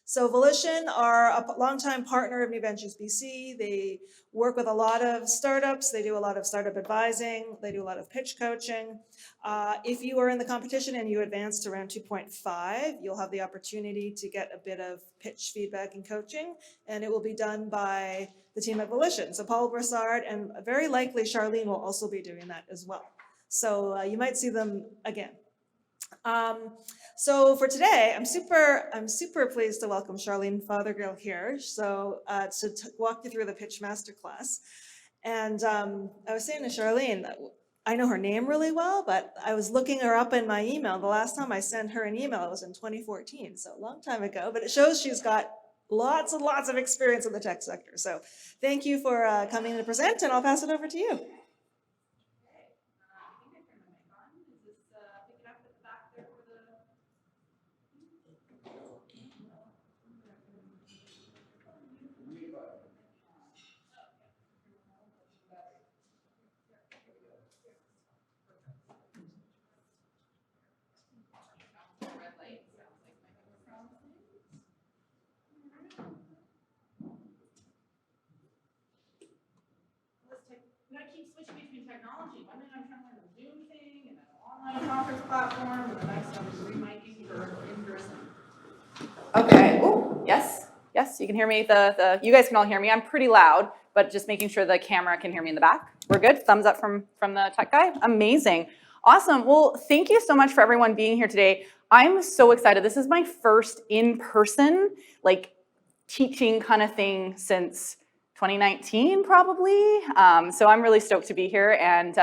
So Volition are a longtime partner of New Ventures BC. They work with a lot of startups. They do a lot of startup advising. They do a lot of pitch coaching. If you are in the competition and you advance to round 2.5, you'll have the opportunity to get a bit of pitch feedback and coaching, and it will be done by the team at Volition. So Paul Broussard and very likely Charlyne will also be doing that as well. So you might see them again. So for today, I'm super pleased to welcome Charlyne Fothergill here. So to walk you through the pitch masterclass. And I was saying to Charlyne that I know her name really well, but I was looking her up in my email. The last time I sent her an email, it was in 2014, so a long time ago. But it shows she's got lots and lots of experience in the tech sector. So thank you for coming to present, and I'll pass it over to you. I'm gonna keep switching between technology. One minute I'm trying to learn a Zoom thing and an online conference platform, and the next I'm just remiking for in person. Okay. Oh, yes, you can hear me. You guys can all hear me. I'm pretty loud, but just making sure the camera can hear me in the back. We're good. Thumbs up from the tech guy. Amazing. Awesome. Well, thank you so much for everyone being here today. I'm so excited. This is my first in-person teaching kind of thing since 2019 probably. So I'm really stoked to be here. And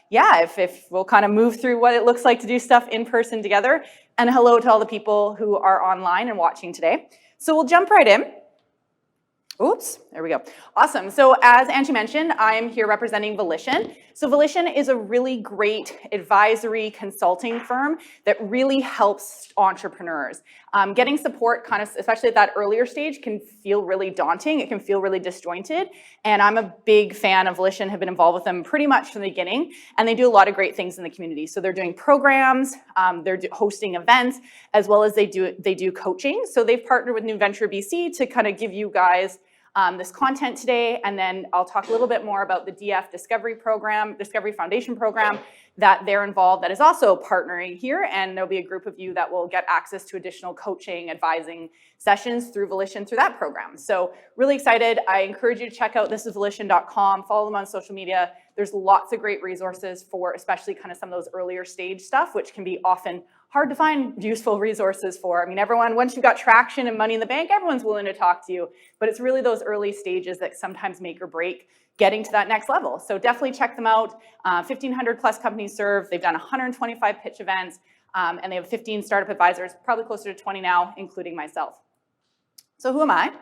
yeah, if we'll kind of move through what it looks like to do stuff in person together. And hello to all the people who are online and watching today. So we'll jump right in. Oops, there we go. Awesome. So as Angie mentioned, I'm here representing Volition. So Volition is a really great advisory consulting firm that really helps entrepreneurs. Getting support kind of, especially at that earlier stage, can feel really daunting. It can feel really disjointed. And I'm a big fan of Volition, have been involved with them pretty much from the beginning. And they do a lot of great things in the community. So they're doing programs, they're hosting events, as well as they do coaching. So they've partnered with New Venture BC to kind of give you guys this content today, and then I'll talk a little bit more about the DF Discovery Foundation program that they're involved, that is also partnering here, and there'll be a group of you that will get access to additional coaching, advising sessions through Volition through that program. So really excited. I encourage you to check out thisisvolition.com, follow them on social media. There's lots of great resources for especially kind of some of those earlier stage stuff, which can be often hard to find useful resources for. I mean, everyone, once you've got traction and money in the bank, everyone's willing to talk to you, but it's really those early stages that sometimes make or break getting to that next level. So definitely check them out. 1,500 plus companies served. They've done 125 pitch events, and they have 15 startup advisors, probably closer to 20 now, including myself. So who am I?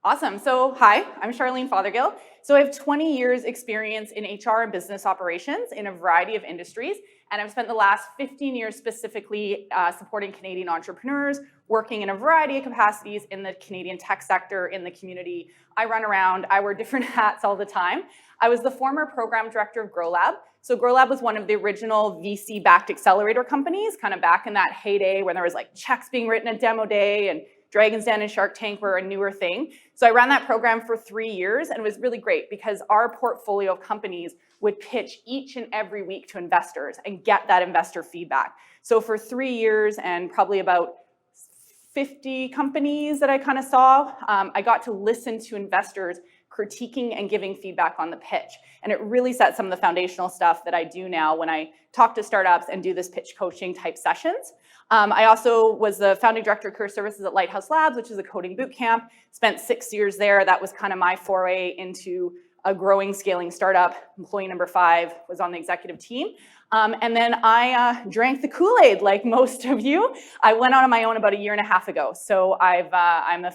Awesome. So hi, I'm Charlyne Fothergill. So I have 20 years experience in HR and business operations in a variety of industries. And I've spent the last 15 years specifically supporting Canadian entrepreneurs, working in a variety of capacities in the Canadian tech sector, in the community. I run around, I wear different hats all the time. I was the former program director of GrowLab. So GrowLab was one of the original VC-backed accelerator companies, kind of back in that heyday when there was checks being written at demo day and Dragon's Den and Shark Tank were a newer thing. So I ran that program for 3 years, and it was really great because our portfolio of companies would pitch each and every week to investors and get that investor feedback. So for 3 years and probably about 50 companies that I kind of saw, I got to listen to investors critiquing and giving feedback on the pitch. And it really set some of the foundational stuff that I do now when I talk to startups and do this pitch coaching type sessions. I also was the founding director of career services at Lighthouse Labs, which is a coding boot camp. Spent 6 years there. That was kind of my foray into a growing, scaling startup. Employee number 5, was on the executive team. And then I drank the Kool-Aid like most of you. I went on my own about 1.5 years ago. So I'm the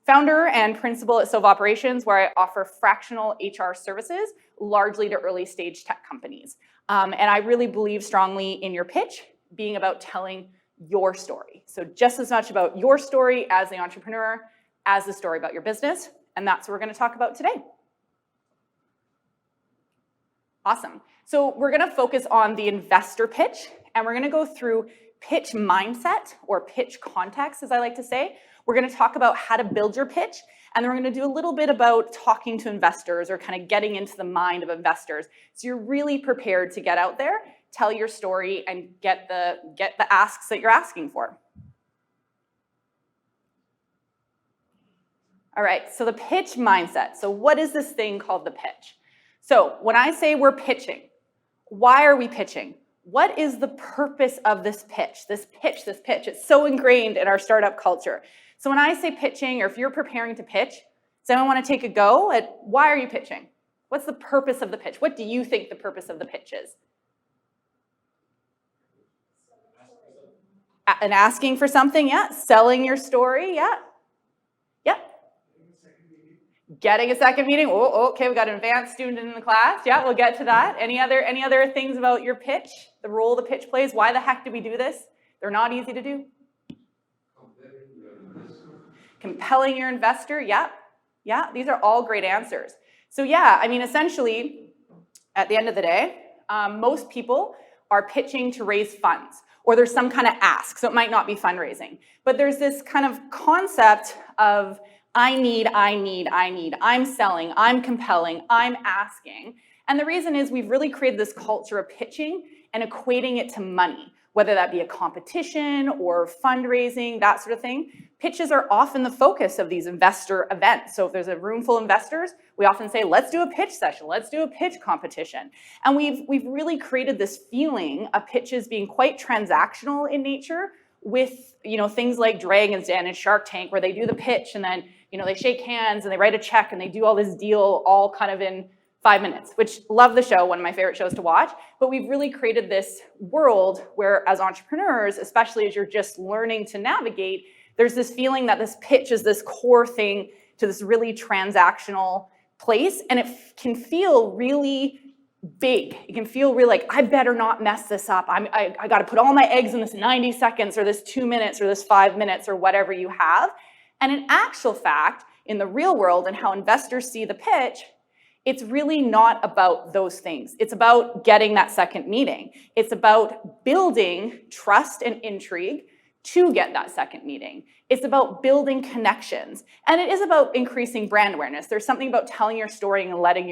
founder and principal at Sova Operations, where I offer fractional HR services, largely to early stage tech companies. And I really believe strongly in your pitch being about telling your story. So just as much about your story as the entrepreneur, as the story about your business. And that's what we're going to talk about today. Awesome. So we're going to focus on the investor pitch, and we're going to go through pitch mindset, or pitch context, as I like to say. We're going to talk about how to build your pitch, and then we're going to do a little bit about talking to investors, or kind of getting into the mind of investors. So you're really prepared to get out there, tell your story, and get the asks that you're asking for. All right, so the pitch mindset. So what is this thing called the pitch? So when I say we're pitching, why are we pitching? What is the purpose of this pitch? This pitch. It's so ingrained in our startup culture. So when I say pitching, or if you're preparing to pitch, does anyone want to take a go at why are you pitching? What's the purpose of the pitch? What do you think the purpose of the pitch is? And asking for something, yeah. Selling your story, yeah. Yeah. Getting a second meeting. Oh, okay, we've got an advanced student in the class. Yeah, we'll get to that. Any other things about your pitch? The role the pitch plays? Why the heck do we do this? They're not easy to do. Compelling your investor, yeah. Yeah, these are all great answers. So yeah, I mean, essentially, at the end of the day, most people are pitching to raise funds, or there's some kind of ask, so it might not be fundraising. But there's this kind of concept of I'm selling, I'm compelling, I'm asking. And the reason is we've really created this culture of pitching and equating it to money, whether that be a competition or fundraising, that sort of thing. Pitches are often the focus of these investor events. So if there's a room full of investors, we often say, let's do a pitch session, let's do a pitch competition. And we've really created this feeling of pitches being quite transactional in nature, with things like Dragon's Den and Shark Tank, where they do the pitch and then they shake hands and they write a check and they do all this deal all kind of in 5 minutes, which love the show, one of my favorite shows to watch. But we've really created this world where, as entrepreneurs, especially as you're just learning to navigate, there's this feeling that this pitch is this core thing to this really transactional place, and it can feel really big. It can feel really like, I better not mess this up. I got to put all my eggs in this 90 seconds or this 2 minutes or this 5 minutes or whatever you have. And in actual fact, in the real world and how investors see the pitch, it's really not about those things. It's about getting that second meeting. It's about building trust and intrigue to get that second meeting. It's about building connections. And it is about increasing brand awareness. There's something about telling your story and letting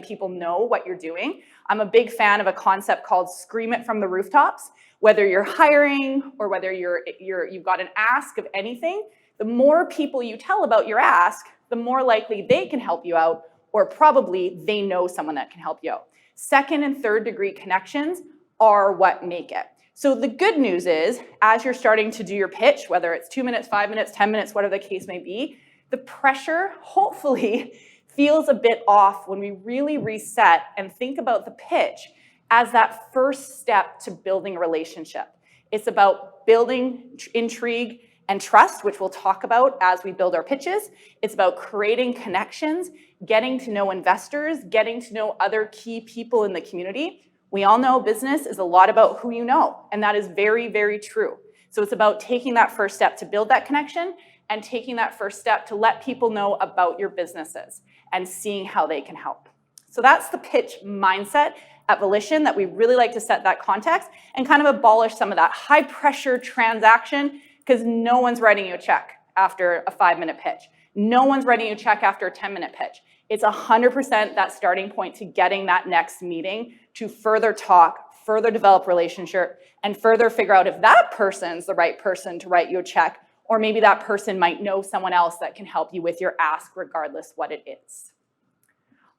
people know what you're doing. I'm a big fan of a concept called scream it from the rooftops. Whether you're hiring or whether you've got an ask of anything, the more people you tell about your ask, the more likely they can help you out, or probably they know someone that can help you out. Second and third degree connections are what make it. So the good news is, as you're starting to do your pitch, whether it's 2 minutes, 5 minutes, 10 minutes, whatever the case may be, the pressure hopefully feels a bit off when we really reset and think about the pitch as that first step to building a relationship. It's about building intrigue and trust, which we'll talk about as we build our pitches. It's about creating connections, getting to know investors, getting to know other key people in the community. We all know business is a lot about who you know, and that is very, very true. So it's about taking that first step to build that connection and taking that first step to let people know about your businesses and seeing how they can help. So that's the pitch mindset at Volition, that we really like to set that context and kind of abolish some of that high pressure transaction, because no one's writing you a check after a 5-minute pitch. No one's writing you a check after a 10-minute pitch. It's 100% that starting point to getting that next meeting, to further talk, further develop relationship, and further figure out if that person's the right person to write you a check, or maybe that person might know someone else that can help you with your ask, regardless what it is.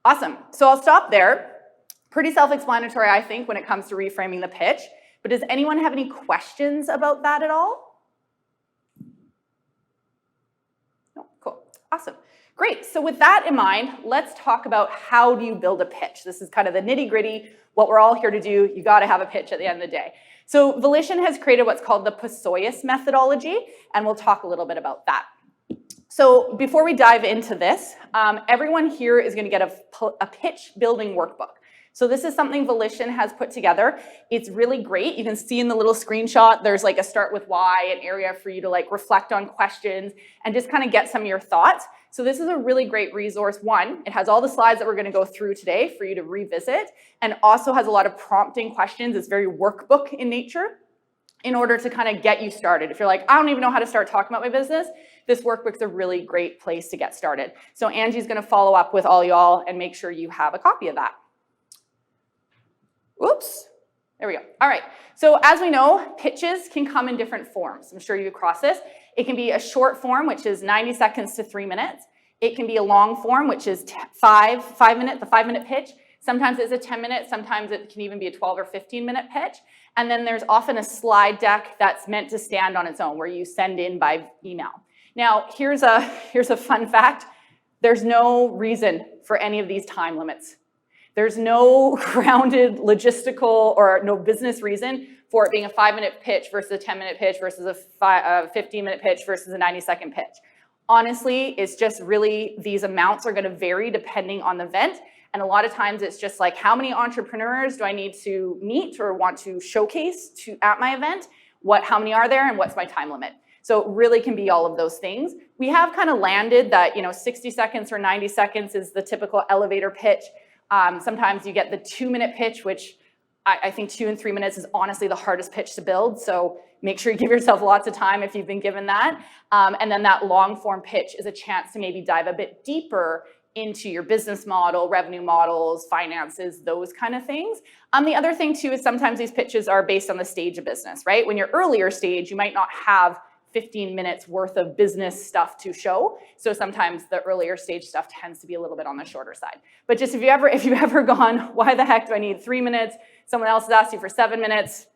Awesome. So I'll stop there. Pretty self-explanatory, I think, when it comes to reframing the pitch. But does anyone have any questions about that at all? No? Cool. Awesome. Great. So with that in mind, let's talk about how do you build a pitch. This is kind of the nitty-gritty, what we're all here to do. You got to have a pitch at the end of the day. So Volition has created what's called the Pasoyas methodology, and we'll talk a little bit about that. So before we dive into this, everyone here is going to get a pitch building workbook. So this is something Volition has put together. It's really great. You can see in the little screenshot, there's like a start with why, an area for you to like reflect on questions and just kind of get some of your thoughts. So this is a really great resource. One, it has all the slides that we're going to go through today for you to revisit, and also has a lot of prompting questions. It's very workbook in nature. in order to kind of get you started. If you're like, I don't even know how to start talking about my business, this workbook's a really great place to get started. So Angie's gonna follow up with all y'all and make sure you have a copy of that. Oops, there we go. All right, so as we know, pitches can come in different forms. I'm sure you've crossed this. It can be a short form, which is 90 seconds to 3 minutes. It can be a long form, which is the 5-minute pitch. Sometimes it's a 10-minute, sometimes it can even be a 12 or 15-minute pitch. And then there's often a slide deck that's meant to stand on its own, where you send in by email. Now, here's a fun fact. There's no reason for any of these time limits. There's no grounded logistical or no business reason for it being a 5-minute pitch versus a 10-minute pitch versus a 15-minute pitch versus a 90-second pitch. Honestly, it's just really, these amounts are gonna vary depending on the event. And a lot of times it's just like, how many entrepreneurs do I need to meet or want to showcase at my event? How many are there and what's my time limit? So it really can be all of those things. We have kind of landed that 60 seconds or 90 seconds is the typical elevator pitch. Sometimes you get the 2-minute pitch, which I think 2 and 3 minutes is honestly the hardest pitch to build. So make sure you give yourself lots of time if you've been given that. And then that long form pitch is a chance to maybe dive a bit deeper into your business model, revenue models, finances, those kind of things. The other thing too is sometimes these pitches are based on the stage of business, right? When you're earlier stage, you might not have 15 minutes worth of business stuff to show. So sometimes the earlier stage stuff tends to be a little bit on the shorter side. But just if you've ever gone, why the heck do I need 3 minutes? Someone else has asked you for 7 minutes.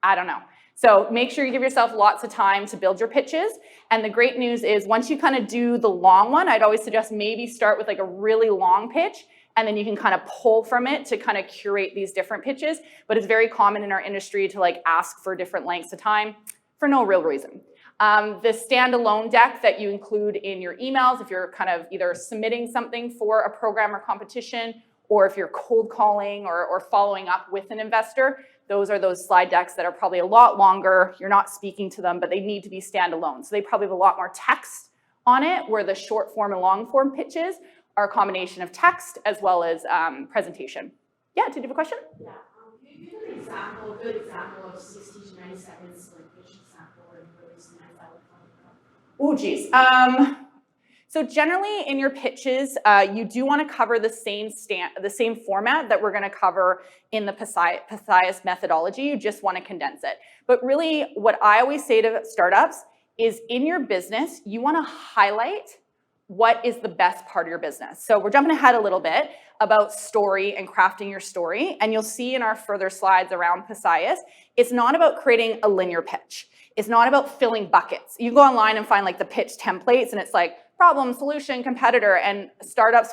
I don't know. So make sure you give yourself lots of time to build your pitches. And the great news is once you kind of do the long one, I'd always suggest maybe start with like a really long pitch, and then you can kind of pull from it to kind of curate these different pitches. But it's very common in our industry to like ask for different lengths of time for no real reason. The standalone deck that you include in your emails, if you're kind of either submitting something for a program or competition, or if you're cold calling or following up with an investor, those are those slide decks that are probably a lot longer. You're not speaking to them, but they need to be standalone. So they probably have a lot more text on it, where the short form and long form pitches are a combination of text as well as presentation. Yeah, did you have a question? Yeah, can you give an example, a good example of 60 to 90 seconds, like pitch example, or really nice that would come. Oh, geez. So generally in your pitches, you do want to cover the same format that we're going to cover in the Pisias methodology. You just want to condense it. But really, what I always say to startups is in your business, you want to highlight what is the best part of your business. So we're jumping ahead a little bit about story and crafting your story. And you'll see in our further slides around Pisias, it's not about creating a linear pitch. It's not about filling buckets. You go online and find like the pitch templates, and it's like problem, solution, competitor, and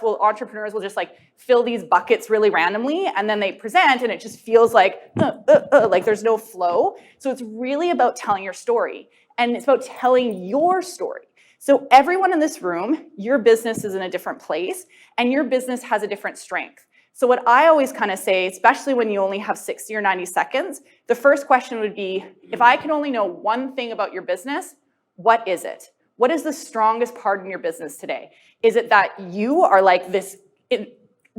entrepreneurs will just like fill these buckets really randomly, and then they present and it just feels like there's no flow. So it's really about telling your story, and it's about telling your story. So everyone in this room, your business is in a different place, and your business has a different strength. So what I always kind of say, especially when you only have 60 or 90 seconds, the first question would be, if I can only know one thing about your business, what is it? What is the strongest part in your business today? Is it that you are like this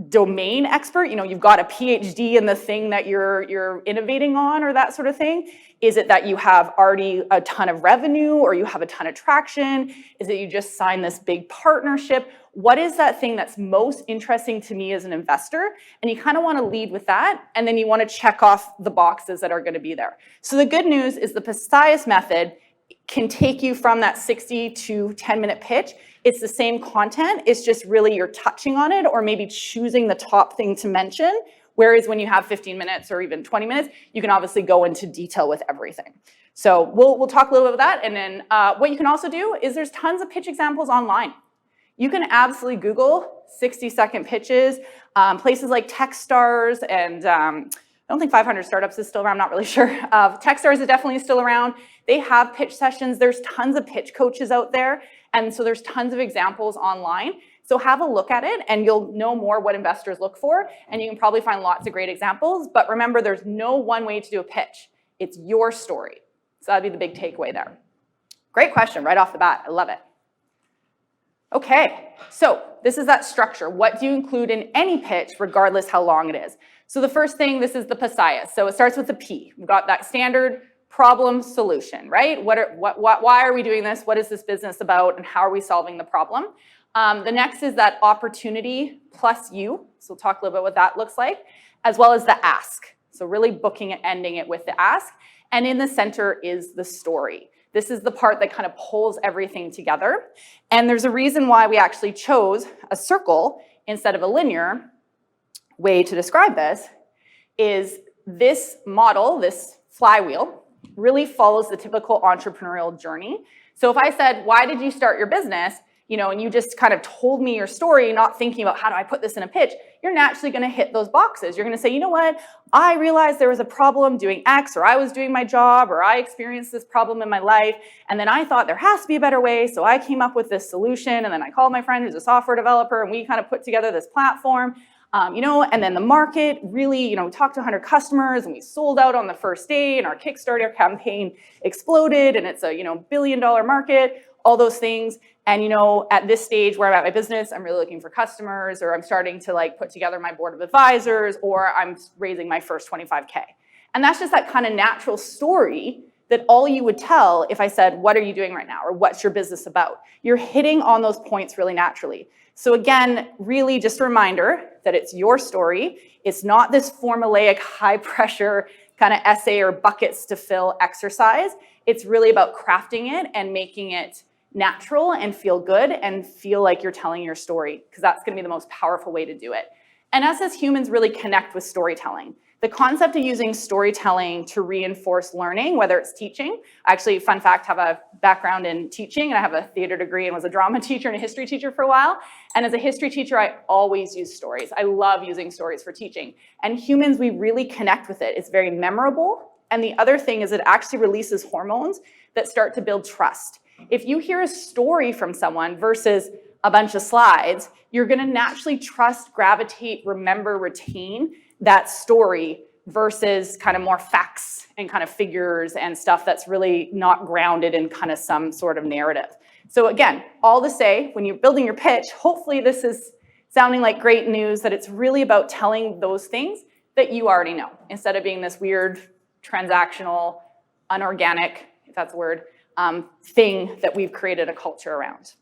domain expert? You've got a PhD in the thing that you're innovating on, or that sort of thing? Is it that you have already a ton of revenue, or you have a ton of traction? Is it you just signed this big partnership? What is that thing that's most interesting to me as an investor? And you kind of want to lead with that, and then you want to check off the boxes that are going to be there. So the good news is the Pisias method can take you from that 60 to 10-minute pitch. It's the same content, it's just really you're touching on it or maybe choosing the top thing to mention. Whereas when you have 15 minutes or even 20 minutes, you can obviously go into detail with everything. So we'll talk a little bit about that. And then what you can also do is there's tons of pitch examples online. You can absolutely Google 60-second pitches, places like Techstars, and I don't think 500 Startups is still around, I'm not really sure. Techstars is definitely still around. They have pitch sessions. There's tons of pitch coaches out there. And so there's tons of examples online. So have a look at it, and you'll know more what investors look for, and you can probably find lots of great examples. But remember, there's no one way to do a pitch. It's your story. So that'd be the big takeaway there. Great question right off the bat. I love it. Okay, so this is that structure. What do you include in any pitch, regardless how long it is? So the first thing, this is the Pisias. So it starts with the P. We've got that standard problem, solution, right? Why are we doing this? What is this business about? And how are we solving the problem? The next is that opportunity plus you. So we'll talk a little bit what that looks like, as well as the ask. So really booking and ending it with the ask. And in the center is the story. This is the part that kind of pulls everything together. And there's a reason why we actually chose a circle instead of a linear way to describe this, is this model, this flywheel, really follows the typical entrepreneurial journey. So if I said, why did you start your business? You know, and you just kind of told me your story, not thinking about how do I put this in a pitch, you're naturally going to hit those boxes. You're going to say, you know what, I realized there was a problem doing X, or I was doing my job, or I experienced this problem in my life, and then I thought there has to be a better way, so I came up with this solution, and then I called my friend who's a software developer, and we kind of put together this platform, you know, and then the market really, you know, we talked to 100 customers, and we sold out on the first day, and our Kickstarter campaign exploded, and it's a, you know, billion-dollar market, all those things. And, you know, at this stage where I'm at my business, I'm really looking for customers, or I'm starting to like put together my board of advisors, or I'm raising my first 25K. And that's just that kind of natural story that all you would tell if I said, what are you doing right now? Or what's your business about? You're hitting on those points really naturally. So again, really just a reminder that it's your story. It's not this formulaic, high pressure kind of essay or buckets to fill exercise. It's really about crafting it and making it natural and feel good and feel like you're telling your story, because that's going to be the most powerful way to do it. And us as humans really connect with storytelling. The concept of using storytelling to reinforce learning, whether it's teaching. Actually, fun fact, have a background in teaching, and I have a theater degree and was a drama teacher and a history teacher for a while. And as a history teacher, I always use stories. I love using stories for teaching. And humans, we really connect with it. It's very memorable. And the other thing is it actually releases hormones that start to build trust. If you hear a story from someone versus a bunch of slides, you're going to naturally trust, gravitate, remember, retain that story versus kind of more facts and kind of figures and stuff that's really not grounded in kind of some sort of narrative. So again, all to say, when you're building your pitch, hopefully this is sounding like great news, that it's really about telling those things that you already know, instead of being this weird, transactional, unorganic, if that's a word, thing that we've created a culture around.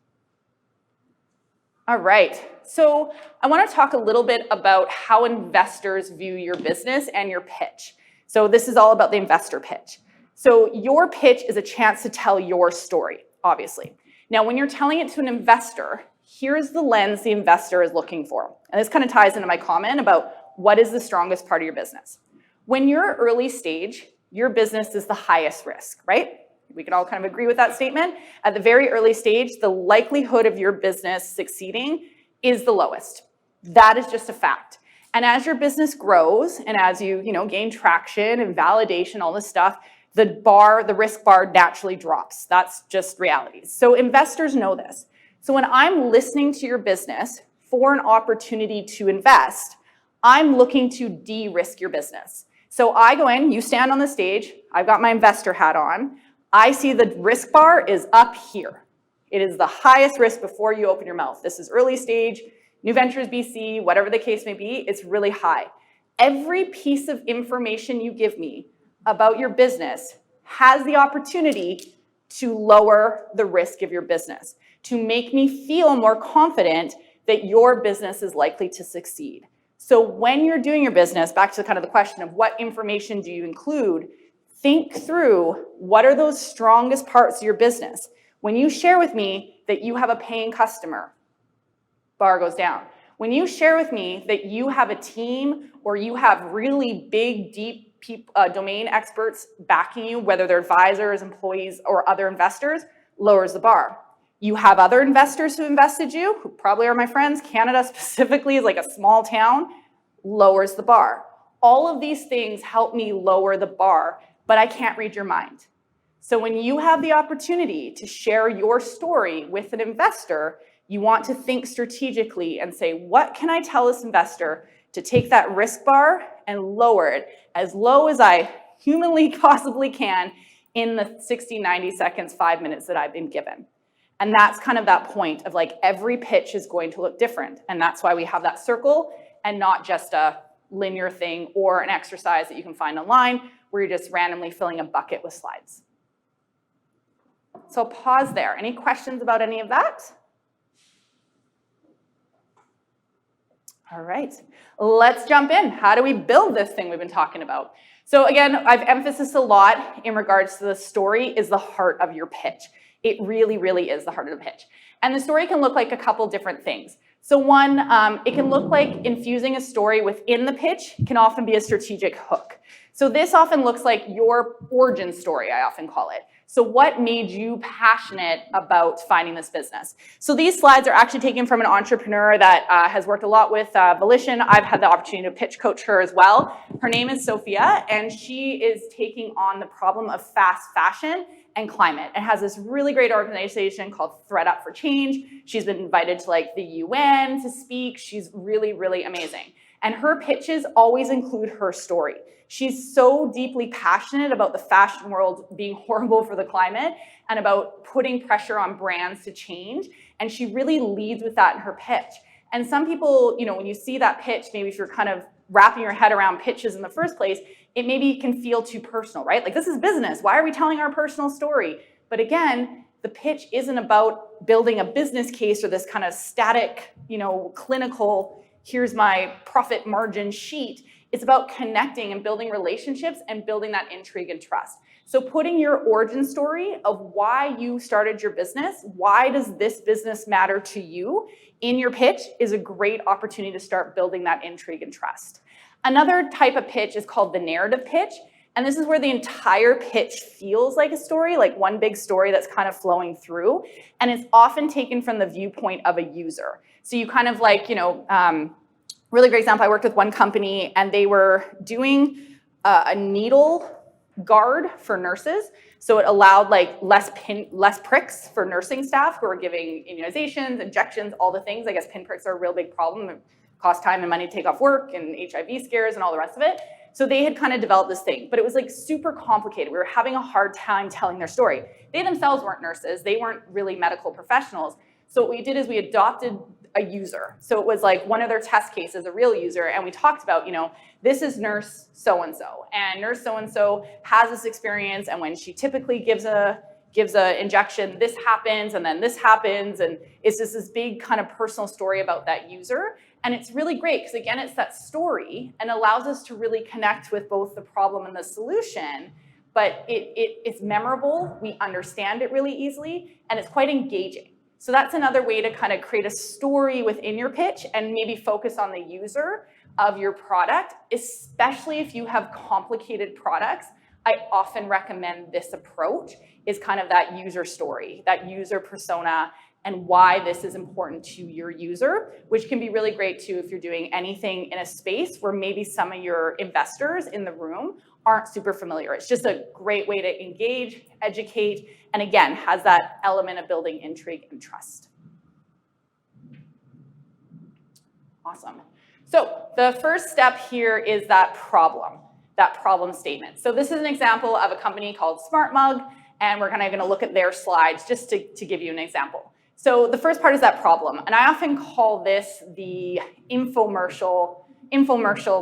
All right, so I want to talk a little bit about how investors view your business and your pitch. So this is all about the investor pitch. So your pitch is a chance to tell your story, obviously. Now, when you're telling it to an investor, here's the lens the investor is looking for. And this kind of ties into my comment about what is the strongest part of your business. When you're early stage, your business is the highest risk, right? We can all kind of agree with that statement. At the very early stage, the likelihood of your business succeeding is the lowest. That is just a fact. And as your business grows and as you gain traction and validation, all this stuff, the risk bar naturally drops. That's just reality. So investors know this. So when I'm listening to your business for an opportunity to invest, I'm looking to de-risk your business. So I go in, you stand on the stage, I've got my investor hat on, I see the risk bar is up here. It is the highest risk before you open your mouth. This is early stage, New Ventures BC, whatever the case may be, it's really high. Every piece of information you give me about your business has the opportunity to lower the risk of your business, to make me feel more confident that your business is likely to succeed. So when you're doing your business, back to kind of the question of what information do you include, think through what are those strongest parts of your business. When you share with me that you have a paying customer, bar goes down. When you share with me that you have a team or you have really big, deep domain experts backing you, whether they're advisors, employees, or other investors, lowers the bar. You have other investors who invested you, who probably are my friends. Canada specifically is like a small town, lowers the bar. All of these things help me lower the bar, but I can't read your mind. So when you have the opportunity to share your story with an investor, you want to think strategically and say, what can I tell this investor to take that risk bar and lower it as low as I humanly possibly can in the 60, 90 seconds, 5 minutes that I've been given. And that's kind of that point of like every pitch is going to look different. And that's why we have that circle and not just a linear thing or an exercise that you can find online where you're just randomly filling a bucket with slides. So pause there. Any questions about any of that? All right, let's jump in. How do we build this thing we've been talking about? So again, I've emphasized a lot in regards to the story is the heart of your pitch. It really, really is the heart of the pitch. And the story can look like a couple different things. So one, it can look like infusing a story within the pitch can often be a strategic hook. So this often looks like your origin story, I often call it. So what made you passionate about finding this business? So these slides are actually taken from an entrepreneur that has worked a lot with Volition. I've had the opportunity to pitch coach her as well. Her name is Sophia, and she is taking on the problem of fast fashion and climate, and has this really great organization called Thread Up for Change. She's been invited to like the UN to speak. She's really, really amazing. And her pitches always include her story. She's so deeply passionate about the fashion world being horrible for the climate and about putting pressure on brands to change. And she really leads with that in her pitch. And some people, you know, when you see that pitch, maybe if you're kind of wrapping your head around pitches in the first place, it maybe can feel too personal, right? Like, this is business. Why are we telling our personal story? But again, the pitch isn't about building a business case or this kind of static, you know, clinical, here's my profit margin sheet. It's about connecting and building relationships and building that intrigue and trust. So putting your origin story of why you started your business, why does this business matter to you in your pitch is a great opportunity to start building that intrigue and trust. Another type of pitch is called the narrative pitch. And this is where the entire pitch feels like a story, like one big story that's kind of flowing through. And it's often taken from the viewpoint of a user. So you kind of like, you know, really great example, I worked with one company and they were doing a needle guard for nurses. So it allowed like less pricks for nursing staff who are giving immunizations, injections, all the things. I guess pinpricks are a real big problem. It costs time and money to take off work and HIV scares and all the rest of it. So they had kind of developed this thing, but it was like super complicated. We were having a hard time telling their story. They themselves weren't nurses. They weren't really medical professionals. So what we did is we adopted a user. So it was like one of their test cases, a real user, and we talked about, you know, this is nurse so-and-so, and nurse so-and-so has this experience, and when she typically gives a injection, this happens, and then this happens, and it's just this big kind of personal story about that user. And it's really great because, again, it's that story and allows us to really connect with both the problem and the solution, but it's memorable, we understand it really easily, and it's quite engaging. So that's another way to kind of create a story within your pitch and maybe focus on the user of your product, especially if you have complicated products. I often recommend this approach is kind of that user story, that user persona, and why this is important to your user, which can be really great too if you're doing anything in a space where maybe some of your investors in the room aren't super familiar. It's just a great way to engage, educate, and again, has that element of building intrigue and trust. Awesome. So the first step here is that problem statement. So this is an example of a company called SmartMug, and we're kind of going to look at their slides just to give you an example. So the first part is that problem, and I often call this the infomercial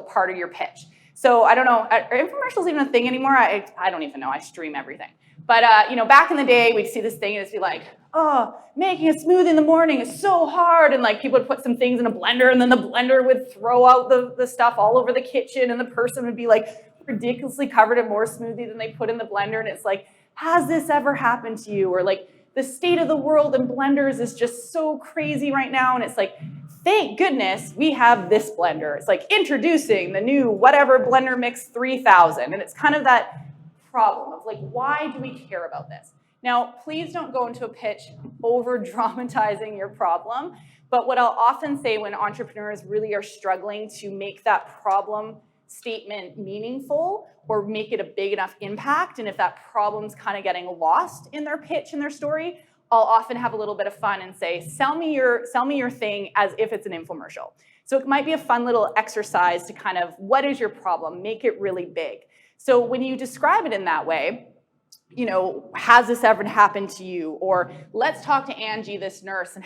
part of your pitch. So I don't know, are infomercials even a thing anymore? I don't even know, I stream everything. But you know, back in the day, we'd see this thing and it'd be like, oh, making a smoothie in the morning is so hard. And like people would put some things in a blender and then the blender would throw out the stuff all over the kitchen and the person would be like ridiculously covered in more smoothie than they put in the blender. And it's like, has this ever happened to you? Or like, the state of the world in blenders is just so crazy right now. And it's like, thank goodness we have this blender. It's like introducing the new whatever blender mix 3000. And it's kind of that problem of like, why do we care about this? Now, please don't go into a pitch over dramatizing your problem. But what I'll often say when entrepreneurs really are struggling to make that problem statement meaningful or make it a big enough impact, and if that problem's kind of getting lost in their pitch and their story, I'll often have a little bit of fun and say, sell me your thing as if it's an infomercial. So it might be a fun little exercise to kind of, what is your problem? Make it really big. So when you describe it in that way, you know, has this ever happened to you? Or let's talk to Angie, this nurse, and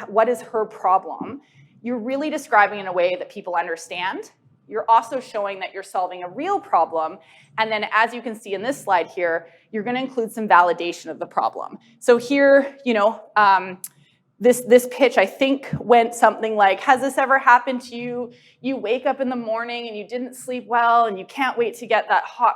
what is her problem? You're really describing in a way that people understand You're also showing that you're solving a real problem. And then as you can see in this slide here, you're going to include some validation of the problem. So here, this pitch, I think, went something like, has this ever happened to you? You wake up in the morning and you didn't sleep well and you can't wait to get that hot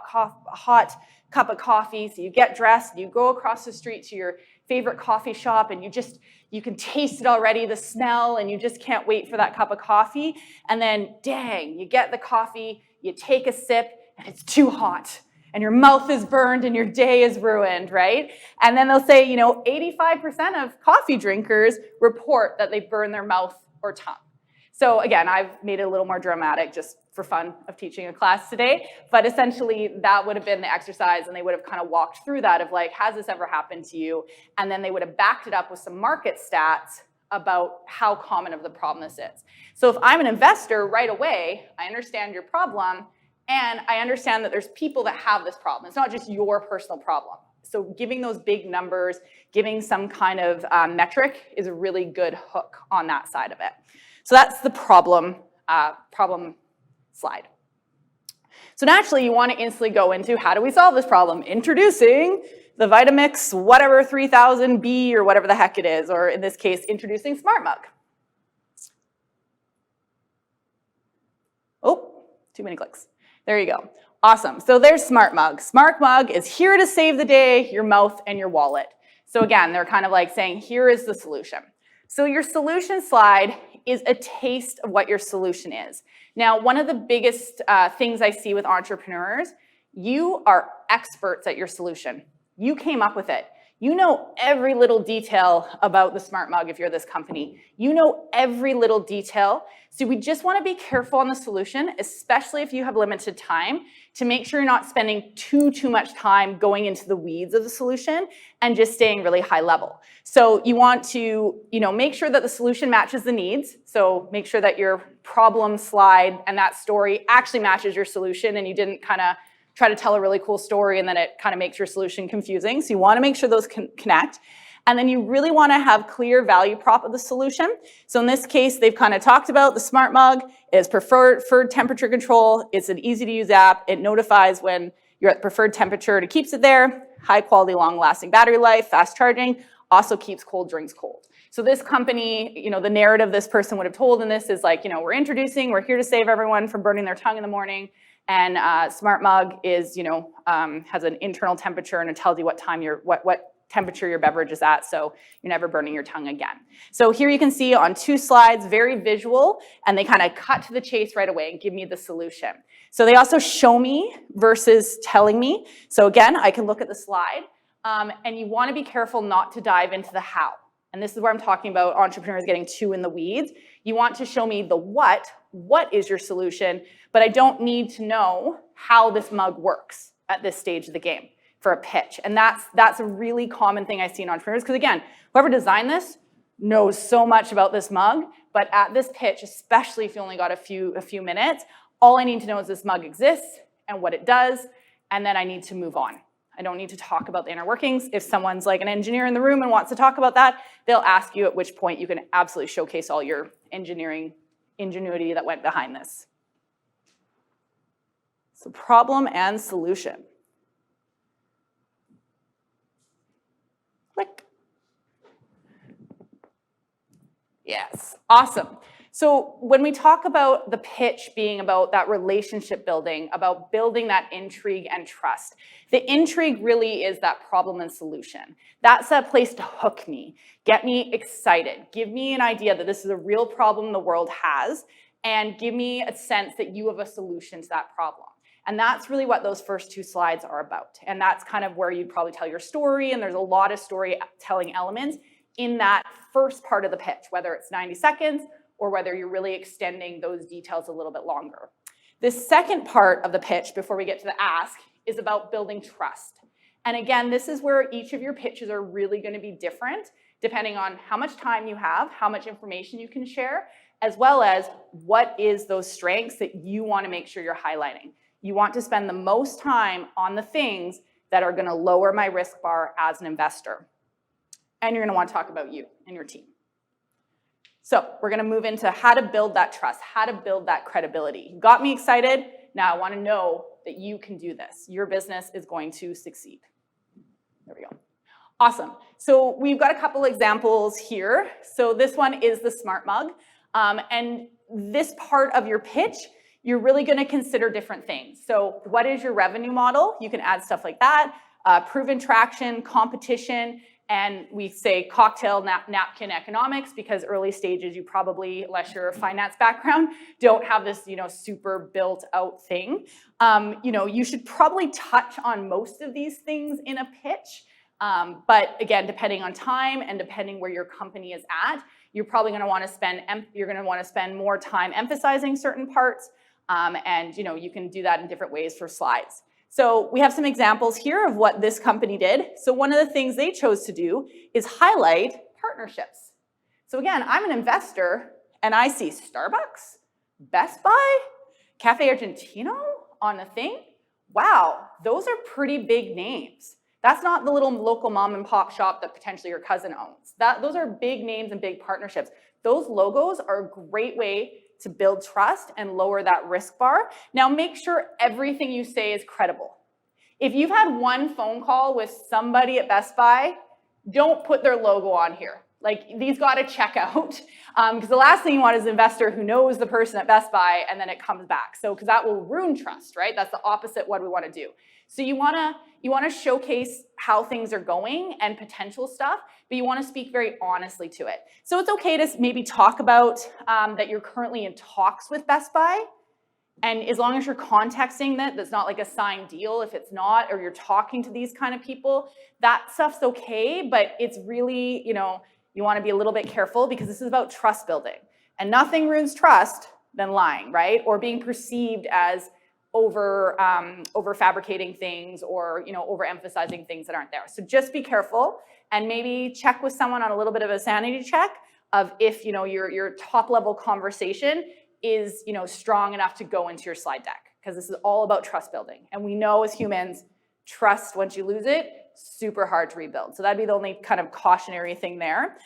cup of coffee. So you get dressed and you go across the street to your favorite coffee shop and you can taste it already, the smell, and you just can't wait for that cup of coffee. And then, dang, you get the coffee, you take a sip, and it's too hot. And your mouth is burned and your day is ruined, right? And then they'll say, 85% of coffee drinkers report that they burn their mouth or tongue. So again, I've made it a little more dramatic just for fun of teaching a class today, but essentially that would have been the exercise, and they would have kind of walked through that of like, has this ever happened to you? And then they would have backed it up with some market stats about how common of the problem this is. So if I'm an investor, right away, I understand your problem, and I understand that there's people that have this problem. It's not just your personal problem. So giving those big numbers, giving some kind of metric is a really good hook on that side of it. So that's the problem slide. So naturally, you want to instantly go into how do we solve this problem? Introducing the Vitamix, whatever 3000B or whatever the heck it is, or in this case, introducing Smart Mug. Oh, too many clicks. There you go. Awesome. So there's Smart Mug. Smart Mug is here to save the day, your mouth and your wallet. So again, they're kind of like saying, here is the solution. So your solution slide is a taste of what your solution is. Now, one of the biggest things I see with entrepreneurs, you are experts at your solution. You came up with it. You know every little detail about the Smart Mug if you're this company. You know every little detail. So we just want to be careful on the solution, especially if you have limited time, to make sure you're not spending too much time going into the weeds of the solution and just staying really high level. So you want to, make sure that the solution matches the needs. So make sure that your problem slide and that story actually matches your solution, and you didn't kind of try to tell a really cool story and then it kind of makes your solution confusing. So you want to make sure those connect. And then you really want to have clear value prop of the solution. So in this case, they've kind of talked about the Smart Mug is preferred temperature control. It's an easy to use app. It notifies when you're at the preferred temperature. It keeps it there. High quality, long lasting battery life, fast charging, also keeps cold drinks cold. So this company, the narrative this person would have told in this is like, we're here to save everyone from burning their tongue in the morning. And Smart Mug is, has an internal temperature, and it tells you what temperature your beverage is at, so you're never burning your tongue again. So here you can see on 2 slides, very visual, and they kind of cut to the chase right away and give me the solution. So they also show me versus telling me. So again, I can look at the slide, and you want to be careful not to dive into the how. And this is where I'm talking about entrepreneurs getting too in the weeds. You want to show me the what is your solution, but I don't need to know how this mug works at this stage of the game for a pitch. And that's a really common thing I see in entrepreneurs, because again, whoever designed this knows so much about this mug, but at this pitch, especially if you only got a few minutes, all I need to know is this mug exists and what it does, and then I need to move on. I don't need to talk about the inner workings. If someone's like an engineer in the room and wants to talk about that, they'll ask you at which point you can absolutely showcase all your engineering ingenuity that went behind this. So problem and solution. Click. Yes, awesome. So when we talk about the pitch being about that relationship building, about building that intrigue and trust, the intrigue really is that problem and solution. That's that place to hook me, get me excited, give me an idea that this is a real problem the world has, and give me a sense that you have a solution to that problem. And that's really what those first 2 slides are about. And that's kind of where you'd probably tell your story, and there's a lot of storytelling elements in that first part of the pitch, whether it's 90 seconds or whether you're really extending those details a little bit longer. The second part of the pitch, before we get to the ask, is about building trust. And again, this is where each of your pitches are really going to be different, depending on how much time you have, how much information you can share, as well as what is those strengths that you want to make sure you're highlighting. You want to spend the most time on the things that are going to lower my risk bar as an investor. And you're going to want to talk about you and your team. So we're gonna move into how to build that trust, how to build that credibility. You got me excited. Now I wanna know that you can do this. Your business is going to succeed. There we go. Awesome. So we've got a couple examples here. So this one is the smart mug. And this part of your pitch, you're really gonna consider different things. So what is your revenue model? You can add stuff like that, proven traction, competition, and we say cocktail napkin economics because early stages you probably, unless you're a finance background, don't have this, super built out thing. You should probably touch on most of these things in a pitch. But again, depending on time and depending where your company is at, you're probably going to want to spend more time emphasizing certain parts. And you can do that in different ways for slides. So we have some examples here of what this company did. So one of the things they chose to do is highlight partnerships. So again, I'm an investor and I see Starbucks, Best Buy, Cafe Argentino on a thing. Wow, those are pretty big names. That's not the little local mom and pop shop that potentially your cousin owns. Those are big names and big partnerships. Those logos are a great way to build trust and lower that risk bar. Now make sure everything you say is credible. If you've had one phone call with somebody at Best Buy, don't put their logo on here. Like, these got to check out, because the last thing you want is an investor who knows the person at Best Buy and then it comes back. So, because that will ruin trust, right? That's the opposite what we want to do. So you want to showcase how things are going and potential stuff, but you want to speak very honestly to it. So it's okay to maybe talk about that you're currently in talks with Best Buy, and as long as you're contexting that's not like a signed deal. If it's not, or you're talking to these kind of people, that stuff's okay, but it's really, you want to be a little bit careful because this is about trust building. And nothing ruins trust than lying, right? Or being perceived as over fabricating things or overemphasizing things that aren't there. So just be careful and maybe check with someone on a little bit of a sanity check of if your top level conversation is strong enough to go into your slide deck, because this is all about trust building. And we know as humans, trust, once you lose it, super hard to rebuild. So that'd be the only kind of cautionary thing there.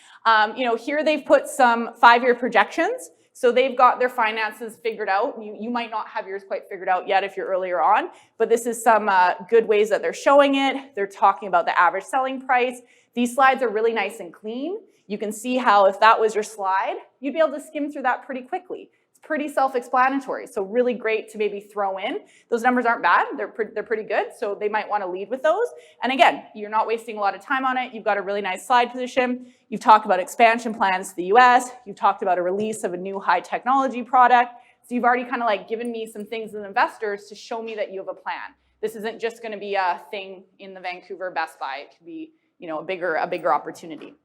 Here they've put some 5-year projections. So they've got their finances figured out. You might not have yours quite figured out yet if you're earlier on, but this is some good ways that they're showing it. They're talking about the average selling price. These slides are really nice and clean. You can see how if that was your slide, you'd be able to skim through that pretty quickly. Pretty self-explanatory, so really great to maybe throw in. Those numbers aren't bad, they're pretty good, so they might want to lead with those. And again, you're not wasting a lot of time on it. You've got a really nice slide position. You've talked about expansion plans to the US. You've talked about a release of a new high technology product. So you've already kind of like given me some things as investors to show me that you have a plan. This isn't just going to be a thing in the Vancouver Best Buy. It could be a bigger opportunity.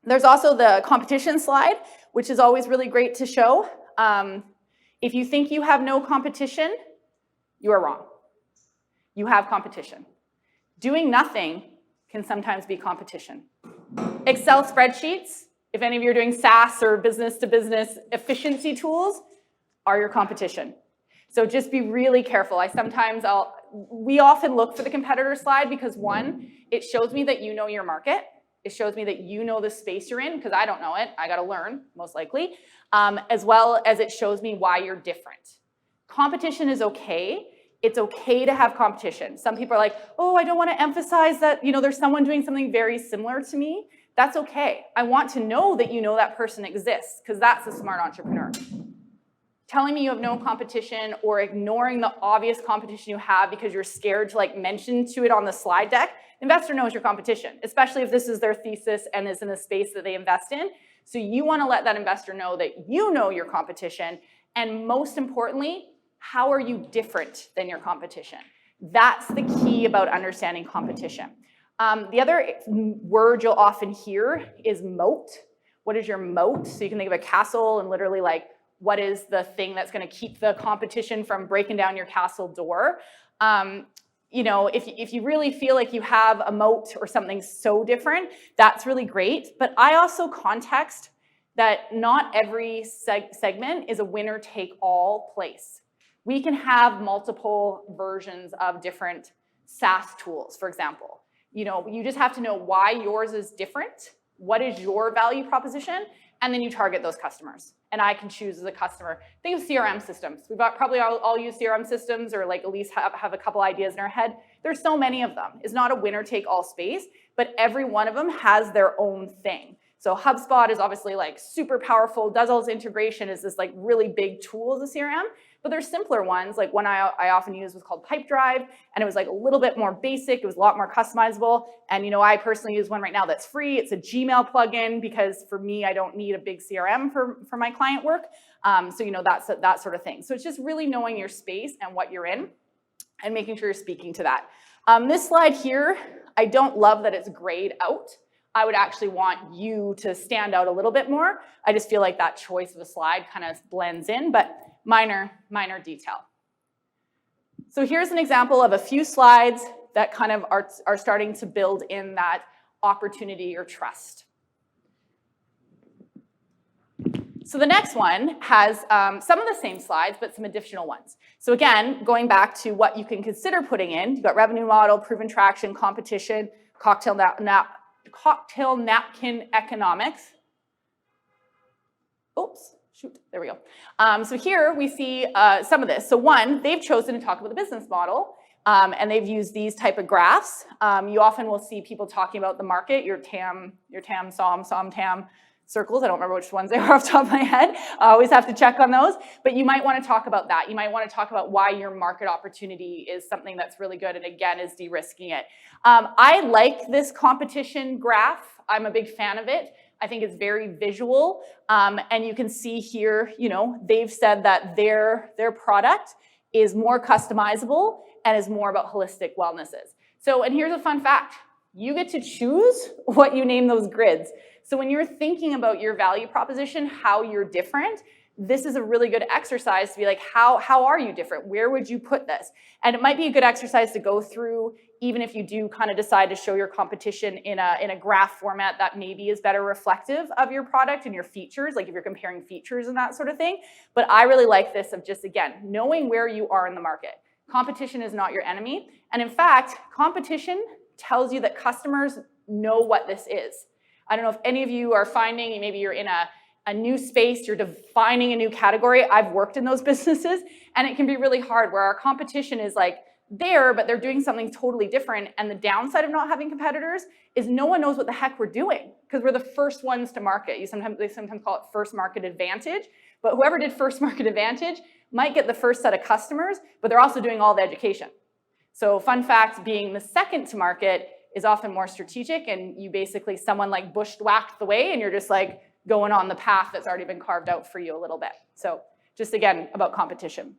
There's also the competition slide, which is always really great to show. If you think you have no competition, you are wrong. You have competition. Doing nothing can sometimes be competition. Excel spreadsheets, if any of you are doing SaaS or business-to-business efficiency tools, are your competition. So just be really careful. We often look for the competitor slide because one, it shows me that you know your market. It shows me that you know the space you're in, because I don't know it. I got to learn, most likely, as well as it shows me why you're different. Competition is okay. It's okay to have competition. Some people are like, oh, I don't want to emphasize that there's someone doing something very similar to me. That's okay. I want to know that that person exists, because that's a smart entrepreneur. Telling me you have no competition or ignoring the obvious competition you have because you're scared to mention to it on the slide deck, the investor knows your competition, especially if this is their thesis and is in a space that they invest in. So you want to let that investor know that you know your competition, and most importantly, how are you different than your competition? That's the key about understanding competition. The other word you'll often hear is moat. What is your moat? So you can think of a castle and literally what is the thing that's going to keep the competition from breaking down your castle door? If you really feel like you have a moat or something so different, that's really great. But I also context that not every segment is a winner-take-all place. We can have multiple versions of different SaaS tools, for example. You just have to know why yours is different. What is your value proposition? and then you target those customers. And I can choose as a customer. Think of CRM systems. We've probably all used CRM systems, or like at least have a couple ideas in our head. There's so many of them. It's not a winner take all space, but every one of them has their own thing. So HubSpot is obviously like super powerful, does all this integration, is this like really big tool as a CRM. But there's simpler ones, like one I often use was called Pipedrive, and it was like a little bit more basic, it was a lot more customizable, and you know, I personally use one right now that's free. It's a Gmail plugin, because for me, I don't need a big CRM for my client work, so you know, that's that sort of thing. So it's just really knowing your space and what you're in, and making sure you're speaking to that. This slide here, I don't love that it's grayed out. I would actually want you to stand out a little bit more. I just feel like that choice of a slide kind of blends in, but minor detail. So here's an example of a few slides that kind of are starting to build in that opportunity or trust. So the next one has some of the same slides, but some additional ones. So again, going back to what you can consider putting in, you've got revenue model, proven traction, competition, cocktail napkin economics. Oops, shoot, there we go. So here we see some of this. So one, they've chosen to talk about the business model, and they've used these type of graphs. You often will see people talking about the market, your TAM, SOM, TAM circles. I don't remember which ones they are off the top of my head. I always have to check on those, but you might want to talk about that. You might want to talk about why your market opportunity is something that's really good, and again, is de-risking it. I like this competition graph. I'm a big fan of it. I think it's very visual, and you can see here, you know, they've said that their product is more customizable and is more about holistic wellnesses. So, and here's a fun fact. You get to choose what you name those grids. So when you're thinking about your value proposition, how you're different, this is a really good exercise to be like, how are you different? Where would you put this? And it might be a good exercise to go through, even if you do kind of decide to show your competition in a graph format that maybe is better reflective of your product and your features, like if you're comparing features and that sort of thing. But I really like this of just, again, knowing where you are in the market. Competition is not your enemy. And in fact, competition tells you that customers know what this is. I don't know if any of you are finding, maybe you're in a new space, you're defining a new category. I've worked in those businesses, and it can be really hard where our competition is like there, but they're doing something totally different. And the downside of not having competitors is no one knows what the heck we're doing, because we're the first ones to market. They sometimes call it first market advantage, but whoever did first market advantage might get the first set of customers, but they're also doing all the education. So fun fact, being the second to market is often more strategic, and you basically, someone like bushwhacked the way, and you're just like going on the path that's already been carved out for you a little bit. So just again, about competition.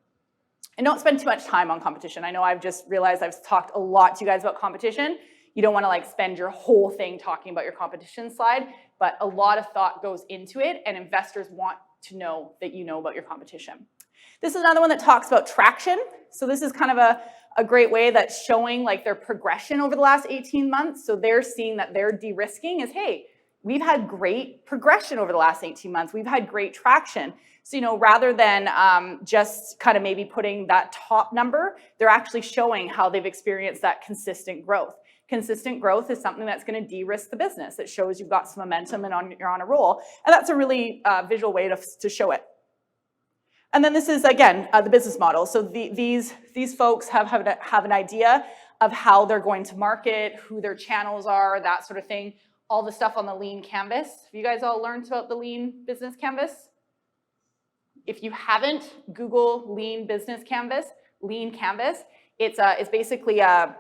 And don't spend too much time on competition. I know I've just realized I've talked a lot to you guys about competition. You don't want to like spend your whole thing talking about your competition slide, but a lot of thought goes into it, and investors want to know that you know about your competition. This is another one that talks about traction. So this is kind of a great way that's showing like their progression over the last 18 months. So they're seeing that their de-risking is, hey, we've had great progression over the last 18 months. We've had great traction. So, you know, rather than just kind of maybe putting that top number, they're actually showing how they've experienced that consistent growth. Consistent growth is something that's going to de-risk the business. It shows you've got some momentum and you're on a roll. And that's a really visual way to show it. And then this is, again, the business model. So these folks have an idea of how they're going to market, who their channels are, that sort of thing. All the stuff on the Lean Canvas. Have you guys all learned about the Lean Business Canvas? If you haven't, Google Lean Business Canvas, Lean Canvas. It's basically a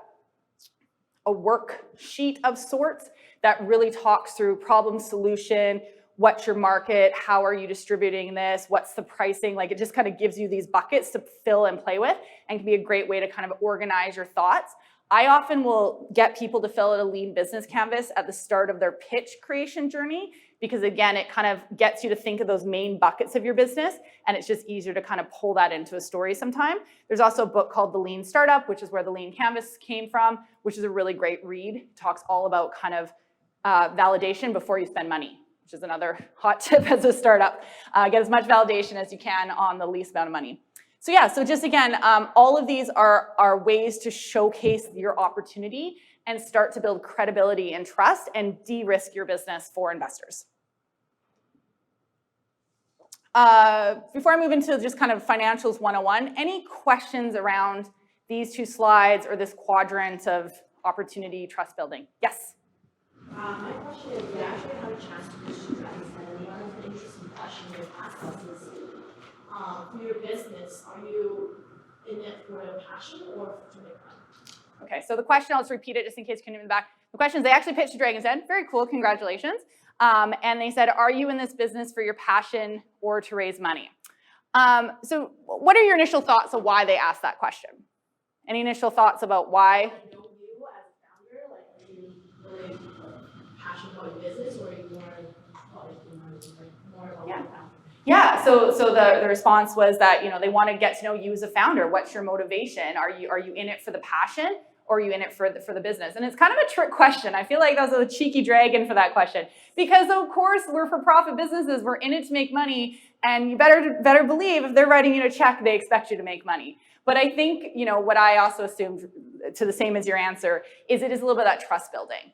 worksheet of sorts that really talks through problem solution, what's your market, how are you distributing this, what's the pricing, like it just kind of gives you these buckets to fill and play with, and can be a great way to kind of organize your thoughts. I often will get people to fill out a Lean Business Canvas at the start of their pitch creation journey, because again, it kind of gets you to think of those main buckets of your business, and it's just easier to kind of pull that into a story sometime. There's also a book called The Lean Startup, which is where the Lean Canvas came from, which is a really great read. It talks all about kind of validation before you spend money, which is another hot tip as a startup. Get as much validation as you can on the least amount of money. So yeah, so just again, all of these are ways to showcase your opportunity and start to build credibility and trust and de-risk your business for investors. Before I move into just kind of financials 101, any questions around these two slides or this quadrant of opportunity, trust building? Yes? My question is, you actually have a chance to pitch to dragons, and one of the interesting questions you asked us is, for your business, are you in it for a passion or to make money? Okay, so the question, I'll just repeat it just in case you couldn't hear in the back. The question is, they actually pitched to Dragon's Den. Very cool, congratulations. And they said, are you in this business for your passion or to raise money? So what are your initial thoughts of why they asked that question? Any initial thoughts about why? Like, know you as a founder, like, are you really passionate about your business, or are you more about Yeah. the founder? Yeah, so the response was that, you know, they want to get to know you as a founder. What's your motivation? Are you in it for the passion, or are you in it for the business? And it's kind of a trick question. I feel like that was a cheeky dragon for that question, because of course we're for-profit businesses. We're in it to make money, and you better believe if they're writing you a check, they expect you to make money. But I think, you know, what I also assumed, to the same as your answer, is it is a little bit of that trust building.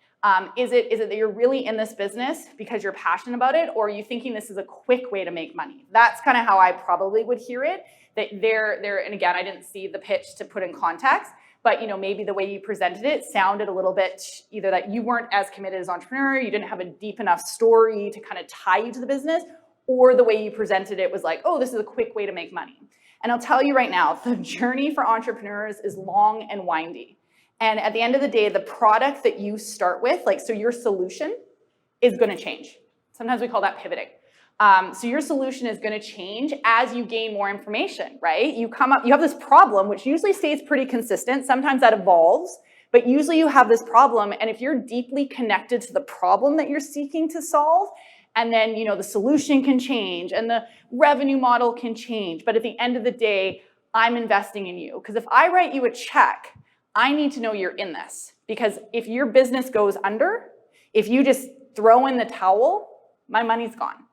Is it that you're really in this business because you're passionate about it, or are you thinking this is a quick way to make money? That's kind of how I probably would hear it. That they're, and again, I didn't see the pitch to put in context, but you know, maybe the way you presented it sounded a little bit either that you weren't as committed as an entrepreneur, you didn't have a deep enough story to kind of tie you to the business, or the way you presented it was like, oh, this is a quick way to make money. And I'll tell you right now, the journey for entrepreneurs is long and windy. And at the end of the day, the product that you start with, like, so your solution is going to change. Sometimes we call that pivoting. So your solution is going to change as you gain more information, right? You have this problem, which usually stays pretty consistent. Sometimes that evolves, but usually you have this problem. And if you're deeply connected to the problem that you're seeking to solve, and then, you know, the solution can change and the revenue model can change. But at the end of the day, I'm investing in you. Because if I write you a check, I need to know you're in this. Because if your business goes under, if you just throw in the towel, my money's gone.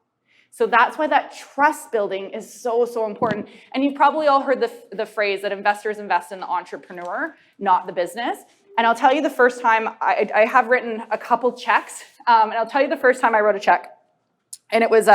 So that's why that trust building is so, so important. And you've probably all heard the phrase that investors invest in the entrepreneur, not the business. And I'll tell you the first time, I have written a couple checks, and I'll tell you the first time I wrote a check. And it was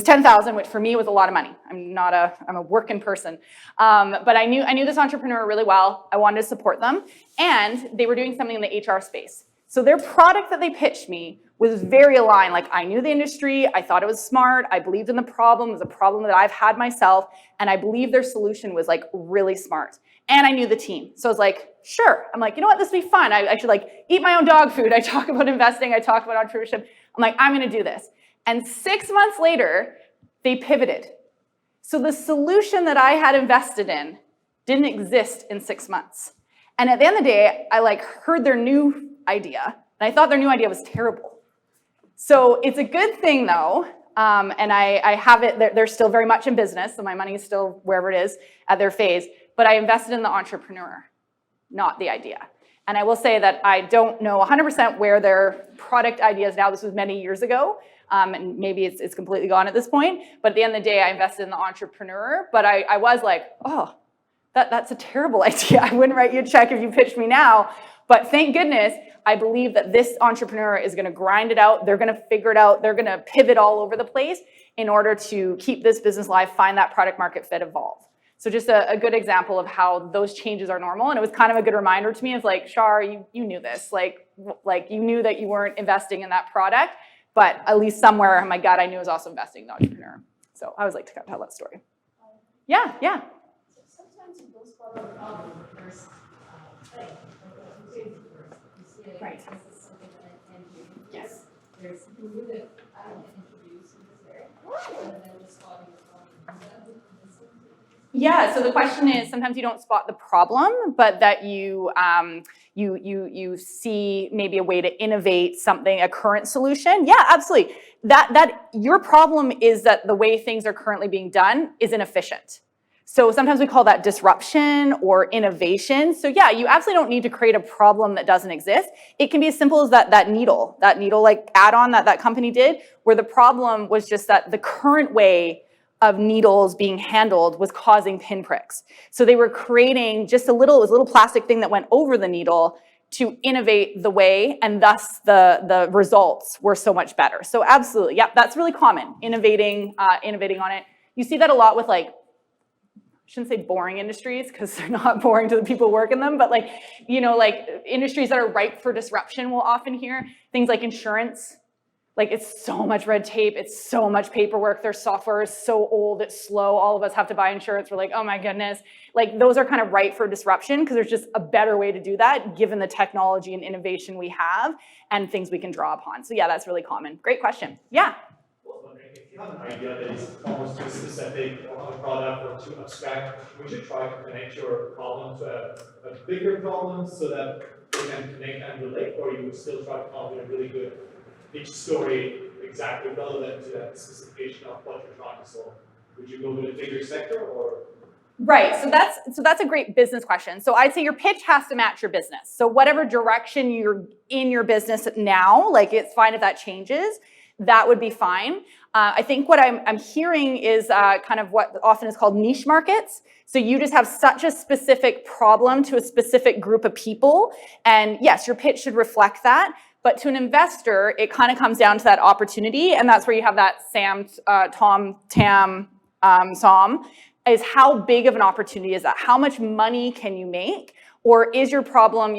10,000, which for me was a lot of money. I'm a working person. But I knew this entrepreneur really well. I wanted to support them. And they were doing something in the HR space. So their product that they pitched me was very aligned. Like, I knew the industry. I thought it was smart. I believed in the problem. It was a problem that I've had myself. And I believed their solution was like really smart. And I knew the team. So I was like, sure. I'm like, you know what? This will be fun. I should like eat my own dog food. I talk about investing. I talk about entrepreneurship. I'm like, I'm going to do this. And 6 months later, they pivoted. So the solution that I had invested in didn't exist in 6 months. And at the end of the day, I like heard their new idea, and I thought their new idea was terrible. So it's a good thing though, and I have it, they're still very much in business, so my money is still wherever it is at their phase, but I invested in the entrepreneur, not the idea. And I will say that I don't know 100% where their product idea is now. This was many years ago. And maybe it's completely gone at this point. But at the end of the day, I invested in the entrepreneur. But I was like, oh, that's a terrible idea. I wouldn't write you a check if you pitched me now. But thank goodness, I believe that this entrepreneur is going to grind it out. They're going to figure it out. They're going to pivot all over the place in order to keep this business live, find that product market fit, evolve. So just a good example of how those changes are normal. And it was kind of a good reminder to me of like, Char, you knew this. Like you knew that you weren't investing in that product. But at least somewhere in my gut, I knew I was also investing in the entrepreneur. So I always like to tell that story. Yeah. So sometimes you don't spot the problem the first thing. You see it, Right. this is something that I can do. Yes. There's something new that I don't introduce in this area. And then just spotting the problem. Yeah, so the question is, sometimes you don't spot the problem, but that you see maybe a way to innovate something, a current solution. Yeah, absolutely. That your problem is that the way things are currently being done is inefficient. So sometimes we call that disruption or innovation. So yeah, you absolutely don't need to create a problem that doesn't exist. It can be as simple as that needle like add-on that company did, where the problem was just that the current way of needles being handled was causing pinpricks. So they were creating just it was a little plastic thing that went over the needle, to innovate the way, and thus the results were so much better. So absolutely, yeah, that's really common, innovating on it. You see that a lot with like, I shouldn't say boring industries because they're not boring to the people who work in them, but like, you know, like industries that are ripe for disruption will often hear things like insurance. Like it's so much red tape, it's so much paperwork, their software is so old, it's slow, all of us have to buy insurance, we're like, oh my goodness. Like those are kind of ripe for disruption because there's just a better way to do that given the technology and innovation we have and things we can draw upon. So yeah, that's really common. Great question. Yeah. I was wondering if you have an idea that is almost too specific on a product or too abstract, would you try to connect your problem to a bigger problem so that you can connect and relate, or you would still try to come up with a really good pitch story exactly relevant to that specification of what you're trying to solve? Would you go with a bigger sector or? Right, so that's a great business question. So I'd say your pitch has to match your business. So whatever direction you're in your business now, like it's fine if that changes, that would be fine. I think what I'm hearing is kind of what often is called niche markets. So you just have such a specific problem to a specific group of people. And yes, your pitch should reflect that. But to an investor, it kind of comes down to that opportunity. And that's where you have that TAM, SOM, is how big of an opportunity is that? How much money can you make? Or is your problem,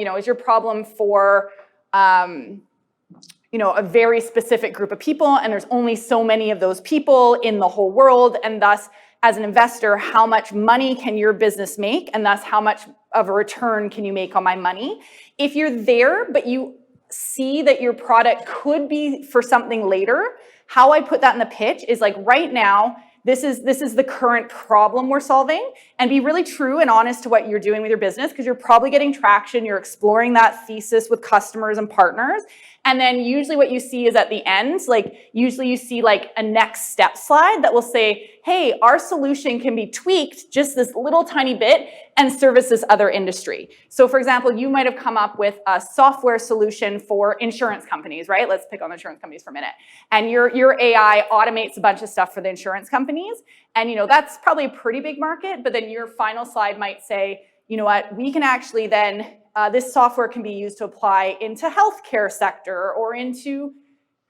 for, a very specific group of people, and there's only so many of those people in the whole world, and thus, as an investor, how much money can your business make, and thus how much of a return can you make on my money? If you're there, but you see that your product could be for something later, how I put that in the pitch is like right now, this is the current problem we're solving, and be really true and honest to what you're doing with your business, because you're probably getting traction, you're exploring that thesis with customers and partners. And then usually what you see is at the end, like usually you see like a next step slide that will say, hey, our solution can be tweaked just this little tiny bit and service this other industry. So for example, you might have come up with a software solution for insurance companies, right? Let's pick on insurance companies for a minute. And your AI automates a bunch of stuff for the insurance companies. And that's probably a pretty big market, but then your final slide might say, you know what, we can actually then, this software can be used to apply into healthcare sector or into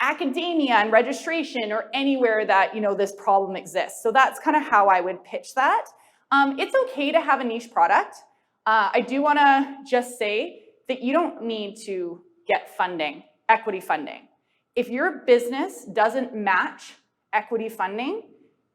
academia and registration or anywhere that, this problem exists. So that's kind of how I would pitch that. It's okay to have a niche product. I do want to just say that you don't need to get funding, equity funding. If your business doesn't match equity funding,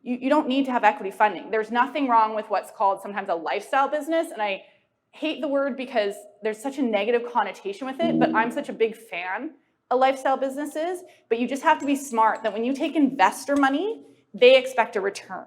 you don't need to have equity funding. There's nothing wrong with what's called sometimes a lifestyle business, and I hate the word because there's such a negative connotation with it, but I'm such a big fan of lifestyle businesses. But you just have to be smart that when you take investor money, they expect a return.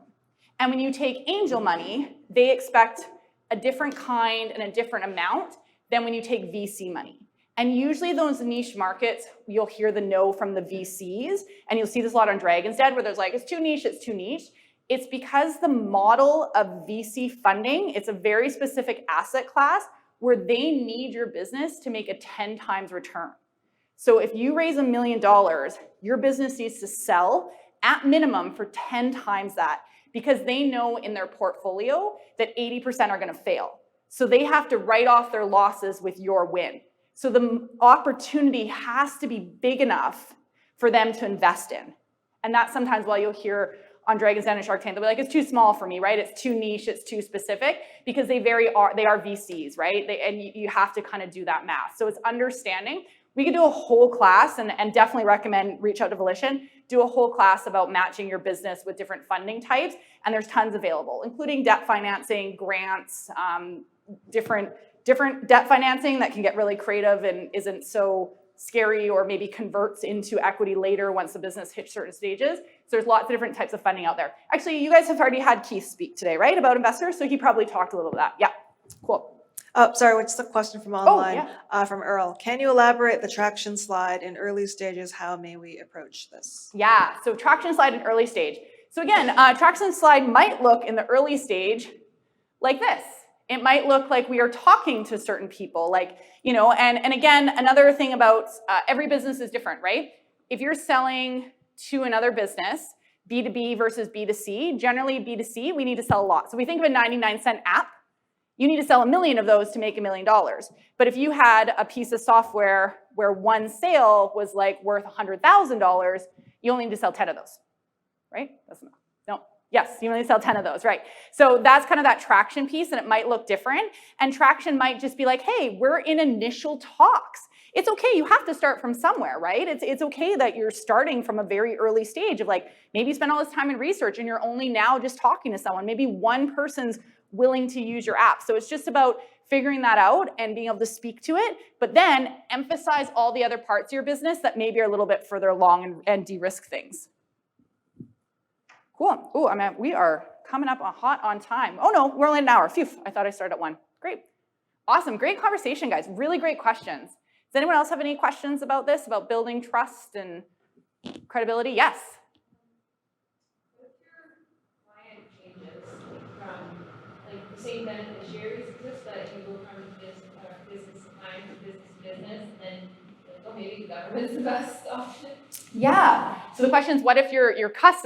And when you take angel money, they expect a different kind and a different amount than when you take VC money. And usually those niche markets, you'll hear the no from the VCs, and you'll see this a lot on Dragon's Den where there's like, it's too niche, it's too niche. It's because the model of VC funding, it's a very specific asset class where they need your business to make a 10 times return. So if you raise $1 million, your business needs to sell at minimum for 10 times that, because they know in their portfolio that 80% are gonna fail. So they have to write off their losses with your win. So the opportunity has to be big enough for them to invest in. And that's sometimes why you'll hear on Dragon's Den and Shark Tank, they'll be like, it's too small for me, right? It's too niche, it's too specific, because they are VCs, right? And you have to kind of do that math. So it's understanding. We could do a whole class, and definitely recommend reach out to Volition, do a whole class about matching your business with different funding types, and there's tons available, including debt financing, grants, different debt financing that can get really creative and isn't so scary, or maybe converts into equity later once the business hits certain stages. So there's lots of different types of funding out there. Actually, you guys have already had Keith speak today, right, about investors? So he probably talked a little about that. Yeah, cool. Oh, sorry, what's the question from online? From Earl. Can you elaborate the traction slide in early stages? How may we approach this? Yeah, so traction slide in early stage. So again, traction slide might look in the early stage like this. It might look like we are talking to certain people, like, and again, another thing about every business is different, right? If you're selling to another business, B2B versus B2C, generally B2C, we need to sell a lot. So we think of a 99-cent app. You need to sell 1 million of those to make $1 million. But if you had a piece of software where one sale was like worth $100,000, you only need to sell 10 of those, right? That's not, no. Yes, you only sell 10 of those, right? So that's kind of that traction piece, and it might look different. And traction might just be like, hey, we're in initial talks. It's okay, you have to start from somewhere, right? It's okay that you're starting from a very early stage of like, maybe you spend all this time in research and you're only now just talking to someone. Maybe one person's willing to use your app. So it's just about figuring that out and being able to speak to it, but then emphasize all the other parts of your business that maybe are a little bit further along and de-risk things. Cool. Oh, we are coming up hot on time. Oh no, we're only an hour. Phew, I thought I started at 1. Great. Awesome, great conversation, guys. Really great questions. Does anyone else have any questions about this, about building trust and credibility? Yes. If your client changes from like the same beneficiaries exist that you go from business to client to business, then oh, maybe the government's the best option. Yeah. So the question is, what if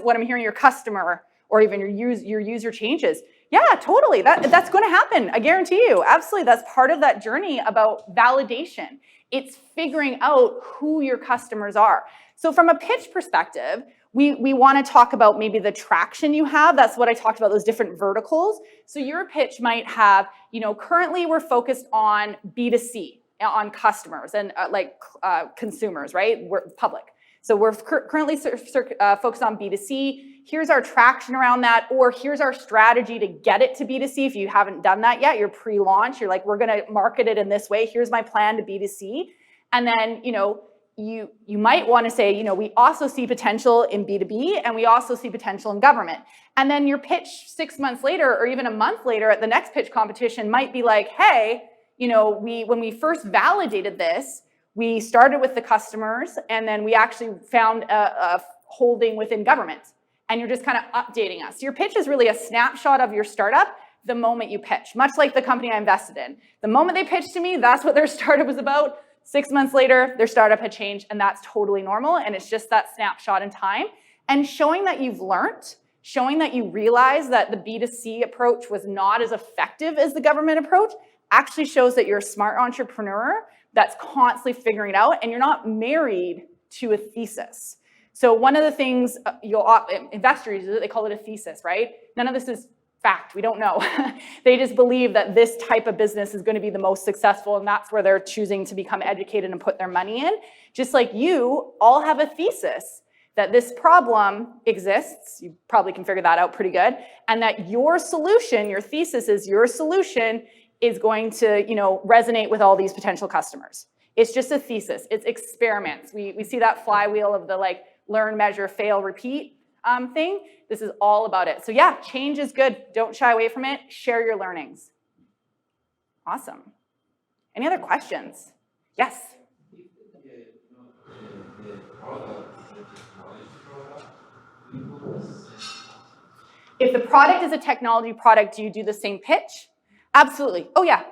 what I'm hearing, your customer or even your user changes? Yeah, totally. That's going to happen. I guarantee you. Absolutely. That's part of that journey about validation. It's figuring out who your customers are. So from a pitch perspective, we want to talk about maybe the traction you have. That's what I talked about, those different verticals. So your pitch might have, currently we're focused on B2C, on customers and consumers, right? We're public. So we're currently focused on B2C. Here's our traction around that, or here's our strategy to get it to B2C. If you haven't done that yet, you're pre-launch, you're like, we're gonna market it in this way. Here's my plan to B2C. And then, you might wanna say, we also see potential in B2B and we also see potential in government. And then your pitch 6 months later, or even a month later at the next pitch competition might be like, hey, when we first validated this, we started with the customers and then we actually found a holding within government. And you're just kind of updating us. Your pitch is really a snapshot of your startup the moment you pitch, much like the company I invested in. The moment they pitched to me, that's what their startup was about. 6 months later, their startup had changed, and that's totally normal, and it's just that snapshot in time. And showing that you've learned, showing that you realize that the B2C approach was not as effective as the government approach, actually shows that you're a smart entrepreneur that's constantly figuring it out, and you're not married to a thesis. So one of the things investors use, they call it a thesis, right? None of this is fact, we don't know. They just believe that this type of business is going to be the most successful, and that's where they're choosing to become educated and put their money in. Just like you all have a thesis that this problem exists, you probably can figure that out pretty good, and that your solution, your thesis is your solution is going to, resonate with all these potential customers. It's just a thesis, it's experiments. We see that flywheel of the learn, measure, fail, repeat thing. This is all about it. So yeah, change is good. Don't shy away from it. Share your learnings. Awesome. Any other questions? Yes? If the product is a technology product, do you do the same pitch? Absolutely. Oh yeah.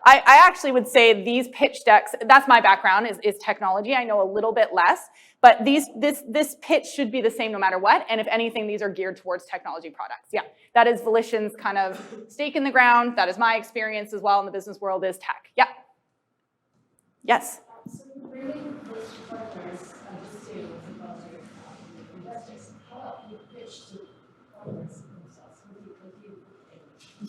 I actually would say these pitch decks, that's my background, is technology. I know a little bit less, but this pitch should be the same no matter what. And if anything, these are geared towards technology products. Yeah, that is Volition's kind of stake in the ground. That is my experience as well in the business world is tech. Yeah. Yes. So bringing those partners just to investors, how do you pitch to partners themselves? What do you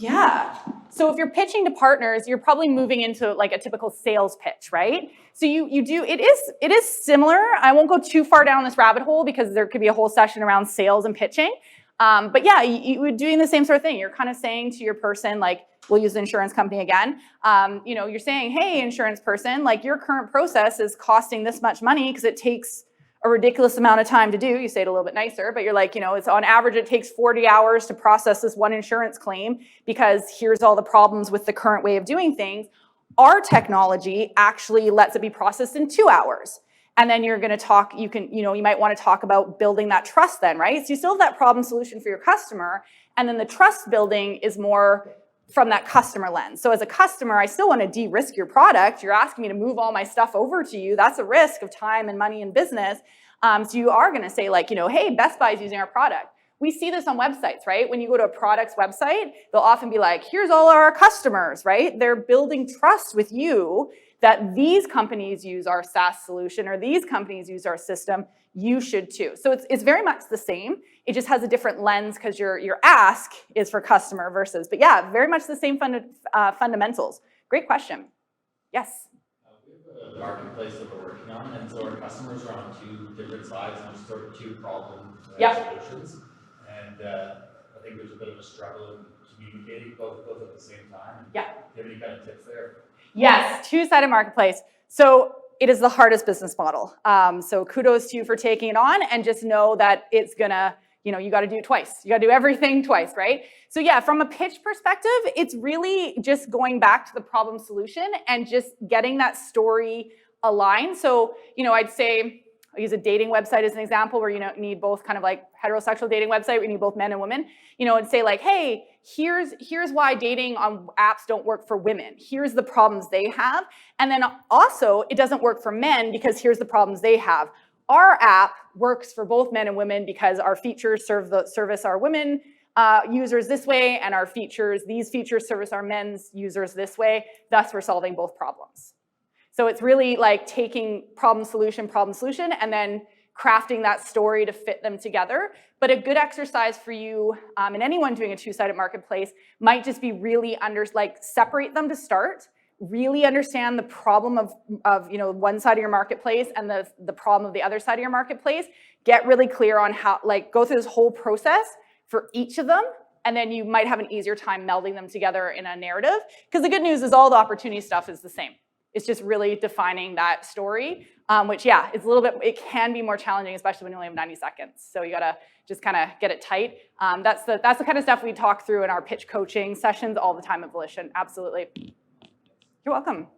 Yeah. So if you're pitching to partners, you're probably moving into a typical sales pitch, right? So you do, it is similar. I won't go too far down this rabbit hole because there could be a whole session around sales and pitching. But yeah, you're doing the same sort of thing. You're kind of saying to your person, we'll use the insurance company again. You're saying, hey, insurance person, your current process is costing this much money because it takes a ridiculous amount of time to do. You say it a little bit nicer, but you're it's on average, it takes 40 hours to process this one insurance claim because here's all the problems with the current way of doing things. Our technology actually lets it be processed in 2 hours. And then you're going to talk, you might want to talk about building that trust then, right? So you still have that problem solution for your customer. And then the trust building is more from that customer lens. So as a customer, I still want to de-risk your product. You're asking me to move all my stuff over to you. That's a risk of time and money and business. So you are going to say hey, Best Buy is using our product. We see this on websites, right? When you go to a product's website, they'll often be like, here's all our customers, right? They're building trust with you that these companies use our SaaS solution or these companies use our system, you should too. So it's very much the same. It just has a different lens because your ask is for customer versus, but yeah, very much the same fundamentals. Great question. Yes? We have a marketplace that we're working on, and so our customers are on two different sides, and there's sort of two problem solutions. And I think there's a bit of a struggle in communicating both at the same time. Yeah. Do you have any kind of tips there? Yes, two-sided marketplace. So it is the hardest business model. So kudos to you for taking it on, and just know that it's gonna, you got to do it twice. You got to do everything twice, right? So yeah, from a pitch perspective, it's really just going back to the problem solution and just getting that story aligned. So, I'd say, I'll use a dating website as an example where you need both kind of like heterosexual dating website where you need both men and women, and say like, hey, here's why dating on apps don't work for women. Here's the problems they have. And then also it doesn't work for men because here's the problems they have. Our app works for both men and women because our features service our women users this way, and these features service our men's users this way. Thus, we're solving both problems. So it's really like taking problem, solution, and then crafting that story to fit them together. But a good exercise for you and anyone doing a two-sided marketplace might just be really separate them to start, really understand the problem of one side of your marketplace and the problem of the other side of your marketplace. Get really clear on how, go through this whole process for each of them, and then you might have an easier time melding them together in a narrative. Because the good news is all the opportunity stuff is the same. It's just really defining that story, which, yeah, it's a little bit, it can be more challenging, especially when you only have 90 seconds. So you gotta just kind of get it tight. That's the kind of stuff we talk through in our pitch coaching sessions all the time at Volition. Absolutely. You're welcome.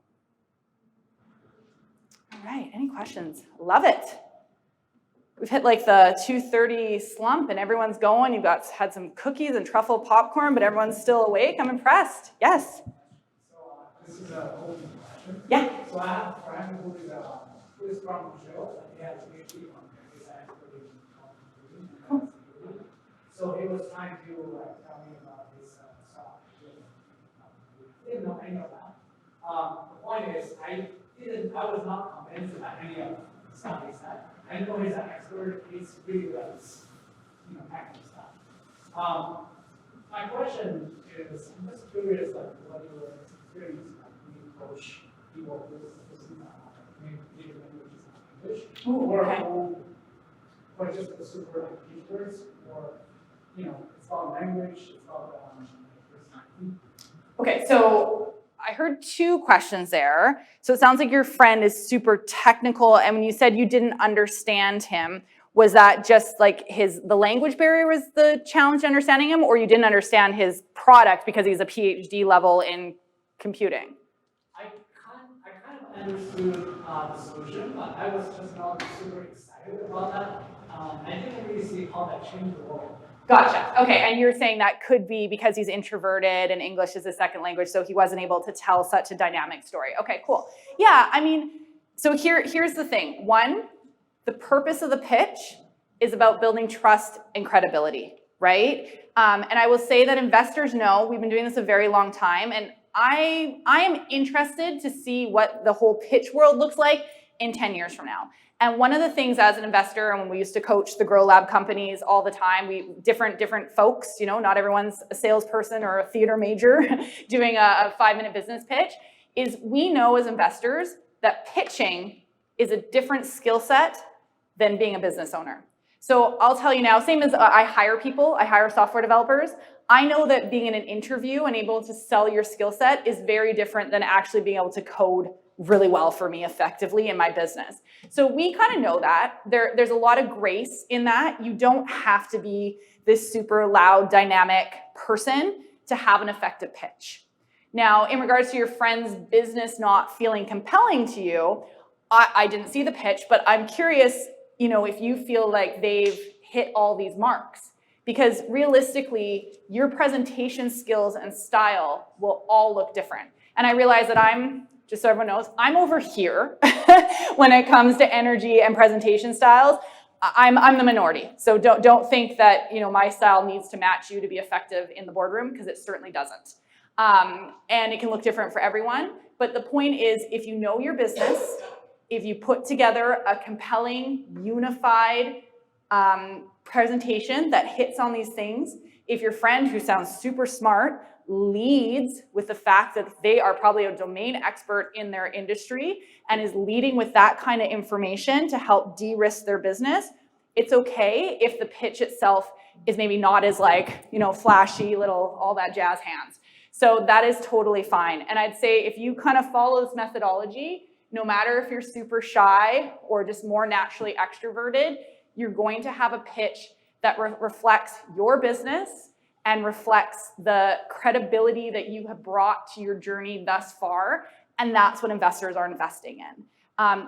All right, any questions? Love it. We've hit like the 2:30 slump and everyone's going. You've had some cookies and truffle popcorn, but everyone's still awake. I'm impressed. Yes? This is a open question. Yeah. So I have a friend who is from Brazil, and he has a PhD on design for. So he was trying to tell me about this stuff. Didn't know any of that. The point is, I was not convinced about any of the stuff he said. I know he's an expert. He's really good, technical stuff. My question is, I'm just curious, what your experience when you coach people who native languages English, or just the super teachers, or it's about language, it's about personality. Okay, so I heard two questions there. So it sounds like your friend is super technical, and when you said you didn't understand him, was that just like the language barrier was the challenge understanding him, or you didn't understand his product because he's a PhD level in computing? I kind of understood the solution, but I was just not super excited about that. I didn't really see how that changed the world. Gotcha. Okay, and you're saying that could be because he's introverted and English is his second language, so he wasn't able to tell such a dynamic story. Okay, cool. Yeah, I mean, so here's the thing. One, the purpose of the pitch is about building trust and credibility, right? And I will say that investors know, we've been doing this a very long time, and I am interested to see what the whole pitch world looks like in 10 years from now. And one of the things as an investor, and when we used to coach the Grow Lab companies all the time, different folks, not everyone's a salesperson or a theater major doing a 5-minute business pitch, is we know as investors that pitching is a different skill set than being a business owner. So I'll tell you now, same as I hire software developers. I know that being in an interview and able to sell your skill set is very different than actually being able to code really well for me effectively in my business. So we kind of know that. There's a lot of grace in that. You don't have to be this super loud, dynamic person to have an effective pitch. Now, in regards to your friend's business not feeling compelling to you, I didn't see the pitch, but I'm curious, if you feel like they've hit all these marks. Because realistically, your presentation skills and style will all look different. And I realize that just so everyone knows, I'm over here when it comes to energy and presentation styles. I'm the minority. So don't think that, you know, my style needs to match you to be effective in the boardroom, because it certainly doesn't. And it can look different for everyone. But the point is, if you know your business, if you put together a compelling, unified presentation that hits on these things, if your friend who sounds super smart leads with the fact that they are probably a domain expert in their industry and is leading with that kind of information to help de-risk their business, it's okay if the pitch itself is maybe not as like, you know, flashy, little, all that jazz hands. So that is totally fine. And I'd say if you kind of follow this methodology, no matter if you're super shy or just more naturally extroverted, you're going to have a pitch that reflects your business and reflects the credibility that you have brought to your journey thus far. And that's what investors are investing in.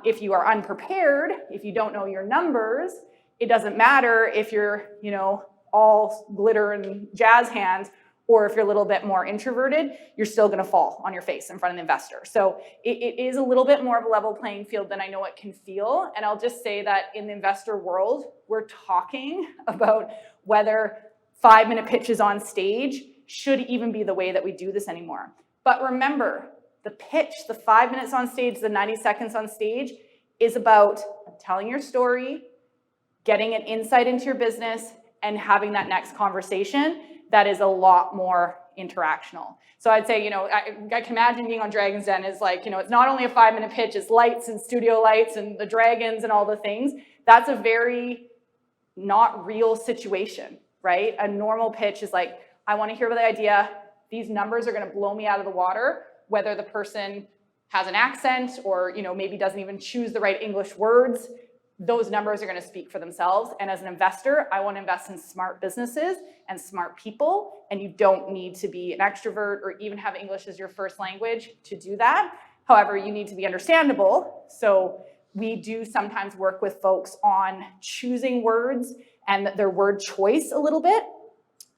If you are unprepared, if you don't know your numbers, it doesn't matter if you're, you know, all glitter and jazz hands, or if you're a little bit more introverted, you're still gonna fall on your face in front of the investor. So it is a little bit more of a level playing field than I know it can feel. And I'll just say that in the investor world, we're talking about whether 5-minute pitches on stage should even be the way that we do this anymore. But remember, the pitch, the 5 minutes on stage, the 90 seconds on stage is about telling your story, getting an insight into your business, and having that next conversation that is a lot more interactional. So I'd say, you know, I can imagine being on Dragon's Den is like, you know, it's not only a 5-minute pitch, it's lights and studio lights and the dragons and all the things. That's a very not real situation, right? A normal pitch is like, I want to hear about the idea. These numbers are going to blow me out of the water, whether the person has an accent or, you know, maybe doesn't even choose the right English words. Those numbers are going to speak for themselves. And as an investor, I want to invest in smart businesses and smart people. And you don't need to be an extrovert or even have English as your first language to do that. However, you need to be understandable. So we do sometimes work with folks on choosing words and their word choice a little bit.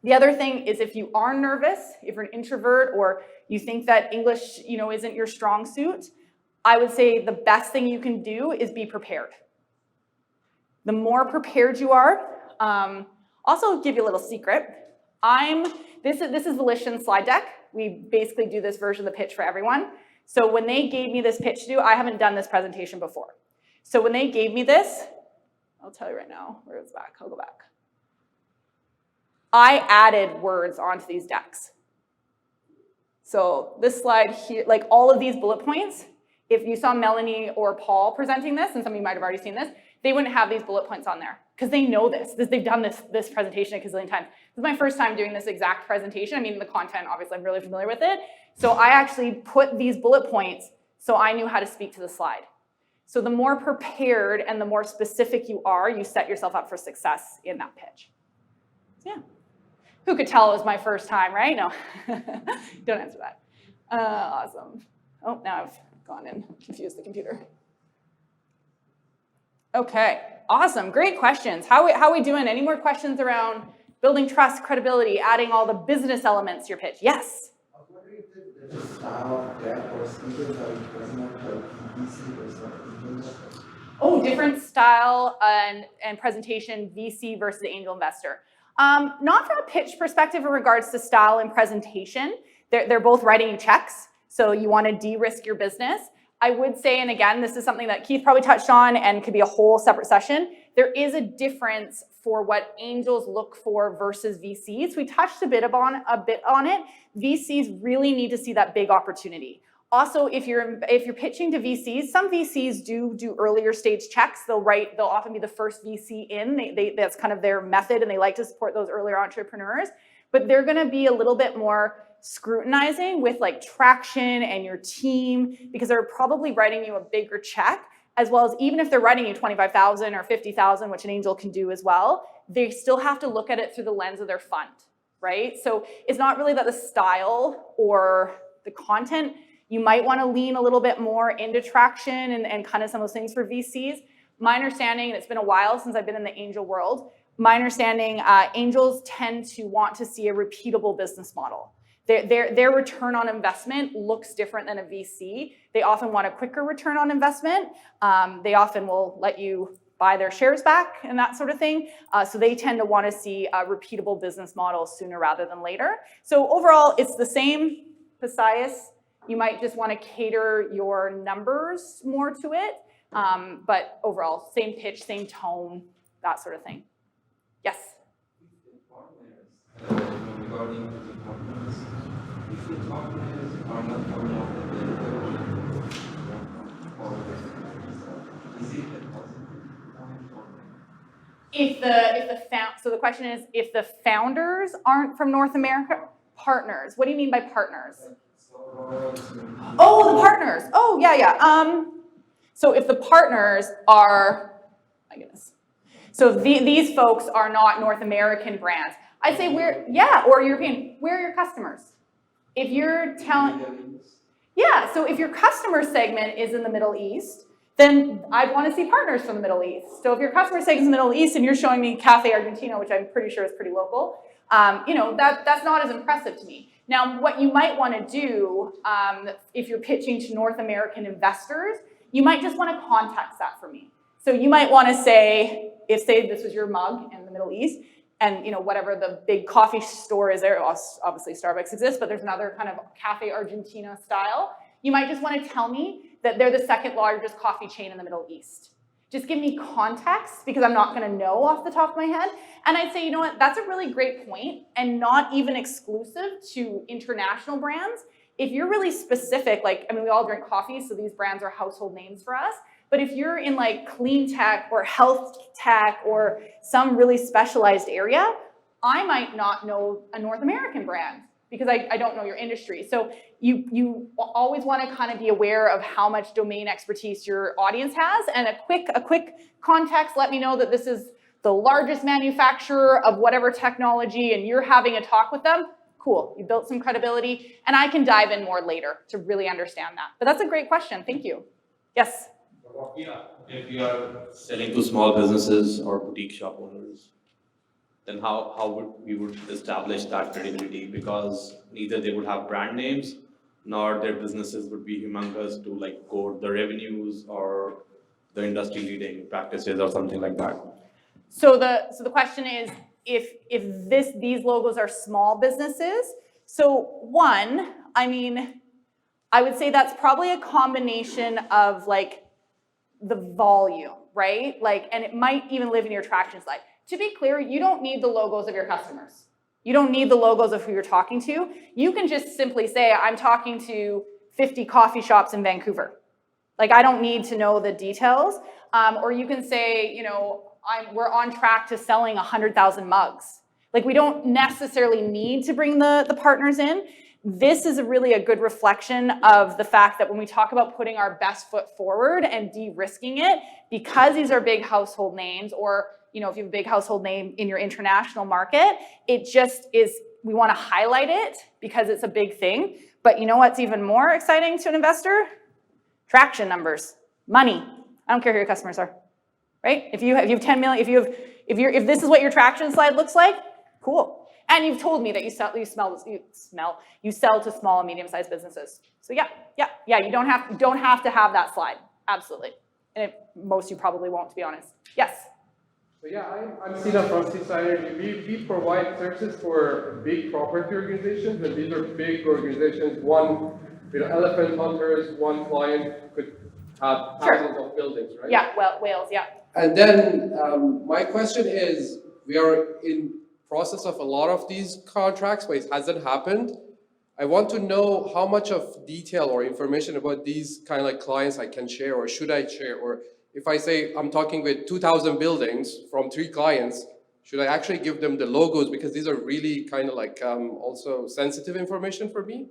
The other thing is, if you are nervous, if you're an introvert or you think that English, you know, isn't your strong suit, I would say the best thing you can do is be prepared. The more prepared you are, also give you a little secret. This is Volition slide deck. We basically do this version of the pitch for everyone. So when they gave me this pitch to do, I haven't done this presentation before. So when they gave me this, I'll tell you right now, where it's back, I'll go back. I added words onto these decks. So this slide here, like all of these bullet points, if you saw Melanie or Paul presenting this, and some of you might have already seen this, they wouldn't have these bullet points on there because they know this. They've done this presentation a gazillion times. This is my first time doing this exact presentation. I mean, the content, obviously, I'm really familiar with it. So I actually put these bullet points so I knew how to speak to the slide. So the more prepared and the more specific you are, you set yourself up for success in that pitch. So yeah. Who could tell it was my first time, right? No, don't answer that. Awesome. Oh, now I've gone and confused the computer. Okay, awesome, great questions. How are we doing? Any more questions around building trust, credibility, adding all the business elements to your pitch? Yes? I was wondering if there's a style of deck or speakers that you present like VC versus angel investor. Oh, different style and presentation, VC versus angel investor. Not from a pitch perspective in regards to style and presentation. They're both writing you checks, so you want to de-risk your business. I would say, and again, this is something that Keith probably touched on and could be a whole separate session, there is a difference for what angels look for versus VCs. We touched a bit on it. VCs really need to see that big opportunity. Also, if you're pitching to VCs, some VCs do earlier stage checks. They'll often be the first VC in. That's kind of their method, and they like to support those earlier entrepreneurs. But they're going to be a little bit more scrutinizing with like traction and your team, because they're probably writing you a bigger check, as well as even if they're writing you $25,000 or $50,000, which an angel can do as well, they still have to look at it through the lens of their fund, right? So it's not really that the style or the content. You might want to lean a little bit more into traction and kind of some of those things for VCs. My understanding, and it's been a while since I've been in the angel world, my understanding, angels tend to want to see a repeatable business model. Their return on investment looks different than a VC. They often want a quicker return on investment. They often will let you buy their shares back and that sort of thing. So they tend to want to see a repeatable business model sooner rather than later. So overall, it's the same Pisias. You might just want to cater your numbers more to it. But overall, same pitch, same tone, that sort of thing. Yes? Regarding the partners, if the partners are not part of the builder, is it a positive point for them? So the question is, if the founders aren't from North America, partners. What do you mean by partners? Oh, the partners. Oh, yeah. So if the partners are, my goodness. So these folks are not North American brands. I'd say or European. Where are your customers? If you're telling, yeah, so if your customer segment is in the Middle East, then I'd want to see partners from the Middle East. So if your customer segment is in the Middle East and you're showing me Cafe Argentina, which I'm pretty sure is pretty local, that's not as impressive to me. Now, what you might want to do if you're pitching to North American investors, you might just want to context that for me. So you might want to say, if say this was your mug in the Middle East, and whatever the big coffee store is there, obviously Starbucks exists, but there's another kind of Cafe Argentina style, you might just want to tell me that they're the second largest coffee chain in the Middle East. Just give me context, because I'm not going to know off the top of my head. And I'd say, you know what, that's a really great point, and not even exclusive to international brands. If you're really specific, we all drink coffee, so these brands are household names for us. But if you're in clean tech or health tech or some really specialized area, I might not know a North American brand because I don't know your industry. So you always want to kind of be aware of how much domain expertise your audience has, and a quick context, let me know that this is the largest manufacturer of whatever technology and you're having a talk with them. Cool, you built some credibility, and I can dive in more later to really understand that. But that's a great question, thank you. Yes? Yeah, if you are selling to small businesses or boutique shop owners, then how would we establish that credibility? Because neither they would have brand names, nor their businesses would be humongous to quote the revenues or the industry leading practices or something like that. So the question is, if these logos are small businesses, so one, I would say that's probably a combination of the volume, right? And it might even live in your traction slide. To be clear, you don't need the logos of your customers. You don't need the logos of who you're talking to. You can just simply say, I'm talking to 50 coffee shops in Vancouver. I don't need to know the details. Or you can say, we're on track to selling 100,000 mugs. We don't necessarily need to bring the partners in. This is really a good reflection of the fact that when we talk about putting our best foot forward and de-risking it, because these are big household names, or if you have a big household name in your international market, it just is, we want to highlight it because it's a big thing. But you know what's even more exciting to an investor? Traction numbers, money. I don't care who your customers are, right? If you have 10 million, if this is what your traction slide looks like, cool. And you've told me that you sell to small and medium-sized businesses. So yeah, you don't have to have that slide, absolutely. And most you probably won't, to be honest. Yes. So yeah, I'm Segal from Segal. We provide services for big property organizations, and these are big organizations. One, elephant hunters, one client could have thousands of buildings, right? Yeah, Wales, yeah. And then my question is, we are in process of a lot of these contracts, but it hasn't happened. I want to know how much of detail or information about these kind of clients I can share, or should I share? Or if I say I'm talking with 2,000 buildings from 3 clients, should I actually give them the logos? Because these are really kind of also sensitive information for me.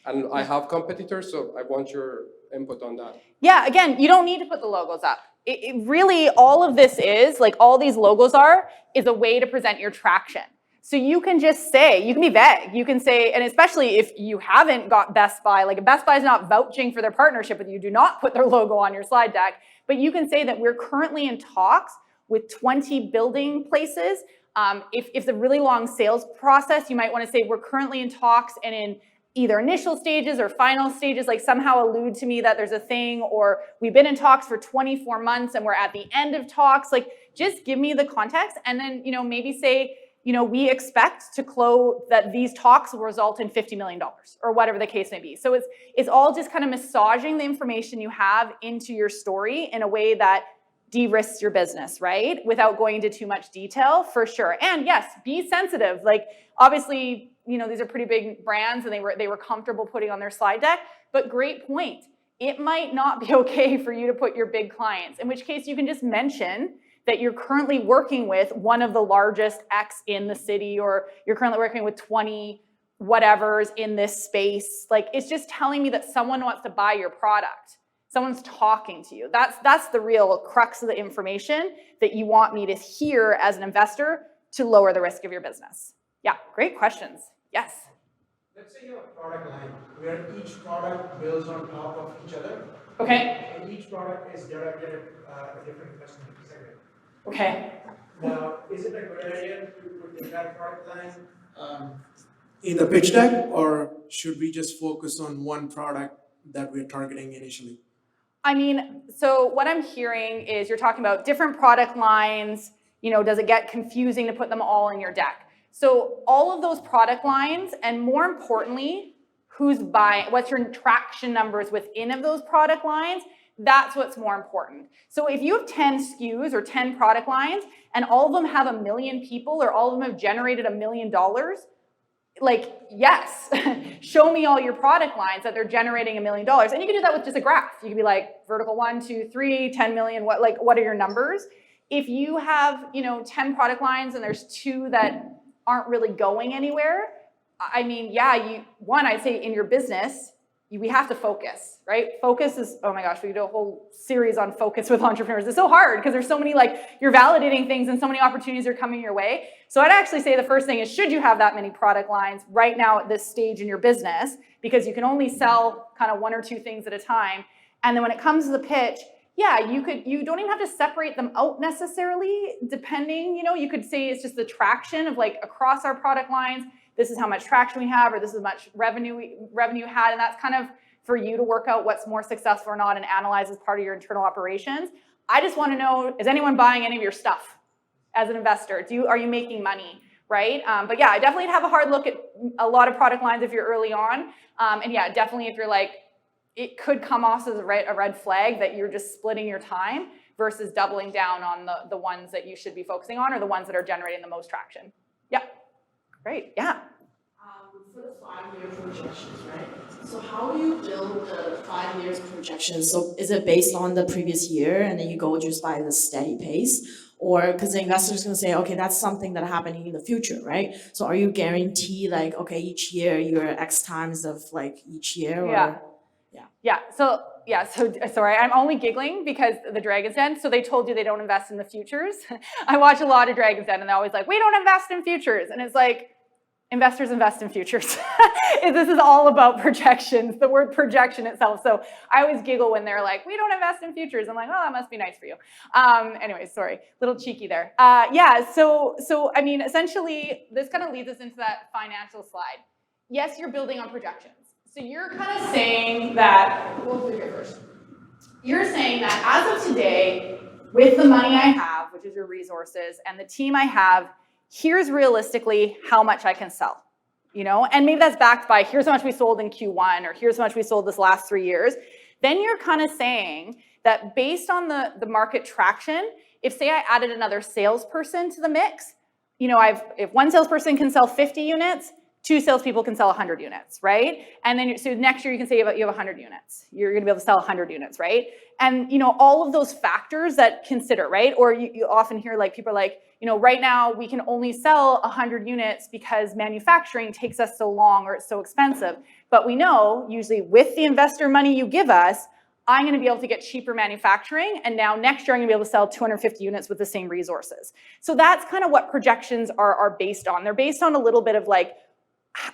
And I have competitors, so I want your input on that. Yeah, again, you don't need to put the logos up. It really, all of this is, all these logos is a way to present your traction. So you can just say, you can be vague. You can say, and especially if you haven't got Best Buy, Best Buy is not vouching for their partnership with you, do not put their logo on your slide deck. But you can say that we're currently in talks with 20 building places. If it's a really long sales process, you might want to say we're currently in talks and in either initial stages or final stages, like somehow allude to me that there's a thing, or we've been in talks for 24 months and we're at the end of talks. Like, just give me the context, and then, maybe say, we expect to close that these talks will result in $50 million or whatever the case may be. So it's all just kind of massaging the information you have into your story in a way that de-risks your business, right? Without going into too much detail, for sure. And yes, be sensitive. Like, obviously, these are pretty big brands and they were comfortable putting on their slide deck, but great point. It might not be okay for you to put your big clients, in which case you can just mention that you're currently working with one of the largest X in the city, or you're currently working with 20 whatevers in this space. Like, it's just telling me that someone wants to buy your product. Someone's talking to you. That's the real crux of the information that you want me to hear as an investor to lower the risk of your business. Yeah, great questions. Yes. Let's say you have a product line where each product builds on top of each other. Okay. And each product is directed at a different customer segment. Okay. Now, is it a good idea to put the entire product line in the pitch deck, or should we just focus on one product that we're targeting initially? I mean, so what I'm hearing is you're talking about different product lines. Does it get confusing to put them all in your deck? So all of those product lines, and more importantly, who's buying, what's your traction numbers within of those product lines, that's what's more important. So if you have 10 SKUs or 10 product lines and all of them have 1 million people, or all of them have generated $1 million, like, yes, show me all your product lines that they're generating $1 million. And you can do that with just a graph. You can be like, vertical 1, 2, 3, 10 million, what are your numbers? If you have, 10 product lines and there's 2 that aren't really going anywhere, I mean, yeah, I'd say in your business, we have to focus, right? Focus is, oh my gosh, we could do a whole series on focus with entrepreneurs. It's so hard because there's so many, you're validating things and so many opportunities are coming your way. So I'd actually say the first thing is, should you have that many product lines right now at this stage in your business? Because you can only sell kind of 1 or 2 things at a time. And then when it comes to the pitch, yeah, you don't even have to separate them out necessarily, depending, you could say it's just the traction of across our product lines, this is how much traction we have, or this is how much revenue had, and that's kind of for you to work out what's more successful or not and analyze as part of your internal operations. I just want to know, is anyone buying any of your stuff as an investor? Are you making money, right? But yeah, I definitely have a hard look at a lot of product lines if you're early on. And yeah, definitely if you're it could come off as a red flag that you're just splitting your time versus doubling down on the ones that you should be focusing on, or the ones that are generating the most traction. Yeah. Great, yeah. For the 5-year projections, right? So how do you build the 5 years projections? So is it based on the previous year and then you go just by the steady pace? Or because the investor's going to say, okay, that's something that happening in the future, right? So are you guaranteed okay, each year you're X times of each year? Or, yeah. So sorry, I'm only giggling because the Dragon's Den, so they told you they don't invest in the futures. I watch a lot of Dragon's Den and they're always like, we don't invest in futures. And it's like, investors invest in futures. This is all about projections, the word projection itself. So I always giggle when they're like, we don't invest in futures. I'm like, oh, that must be nice for you. Anyway, sorry, little cheeky there. So I mean, essentially, this kind of leads us into that financial slide. Yes, you're building on projections. So you're kind of saying that, we'll figure it first. You're saying that as of today, with the money I have, which is your resources, and the team I have, here's realistically how much I can sell, and maybe that's backed by here's how much we sold in Q1, or here's how much we sold this last 3 years. Then you're kind of saying that based on the market traction, if say I added another salesperson to the mix, if one salesperson can sell 50 units, 2 salespeople can sell 100 units, right? And then so next year you can say you have 100 units. You're going to be able to sell 100 units, right? And all of those factors that consider, right? Or you often hear people are like, right now we can only sell 100 units because manufacturing takes us so long or it's so expensive. But we know usually with the investor money you give us, I'm going to be able to get cheaper manufacturing, and now next year I'm going to be able to sell 250 units with the same resources. So that's kind of what projections are based on. They're based on a little bit of